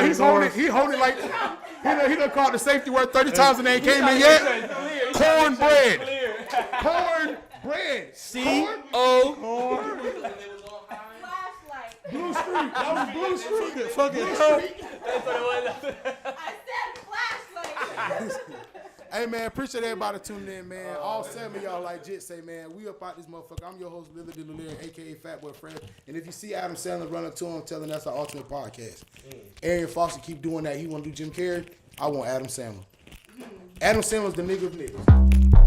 He's holding. He holding like he done called the safety word 30 times and they ain't came in yet. Cornbread. C-O. Flashlight. Blue streak. That was blue streak. Fucking I said flashlight. Hey man, appreciate everybody tuning in, man. All 7 of y'all, like Jit say, man, we up out this motherfucker. I'm your host, Lilly Delirium, aka Fat Boy Fred. And if you see Adam Sandler run up to him, tell him that's our ultimate podcast. Arian Foster keep doing that. He want to do Jim Carrey. I want Adam Sandler. Adam Sandler's the nigga of niggas.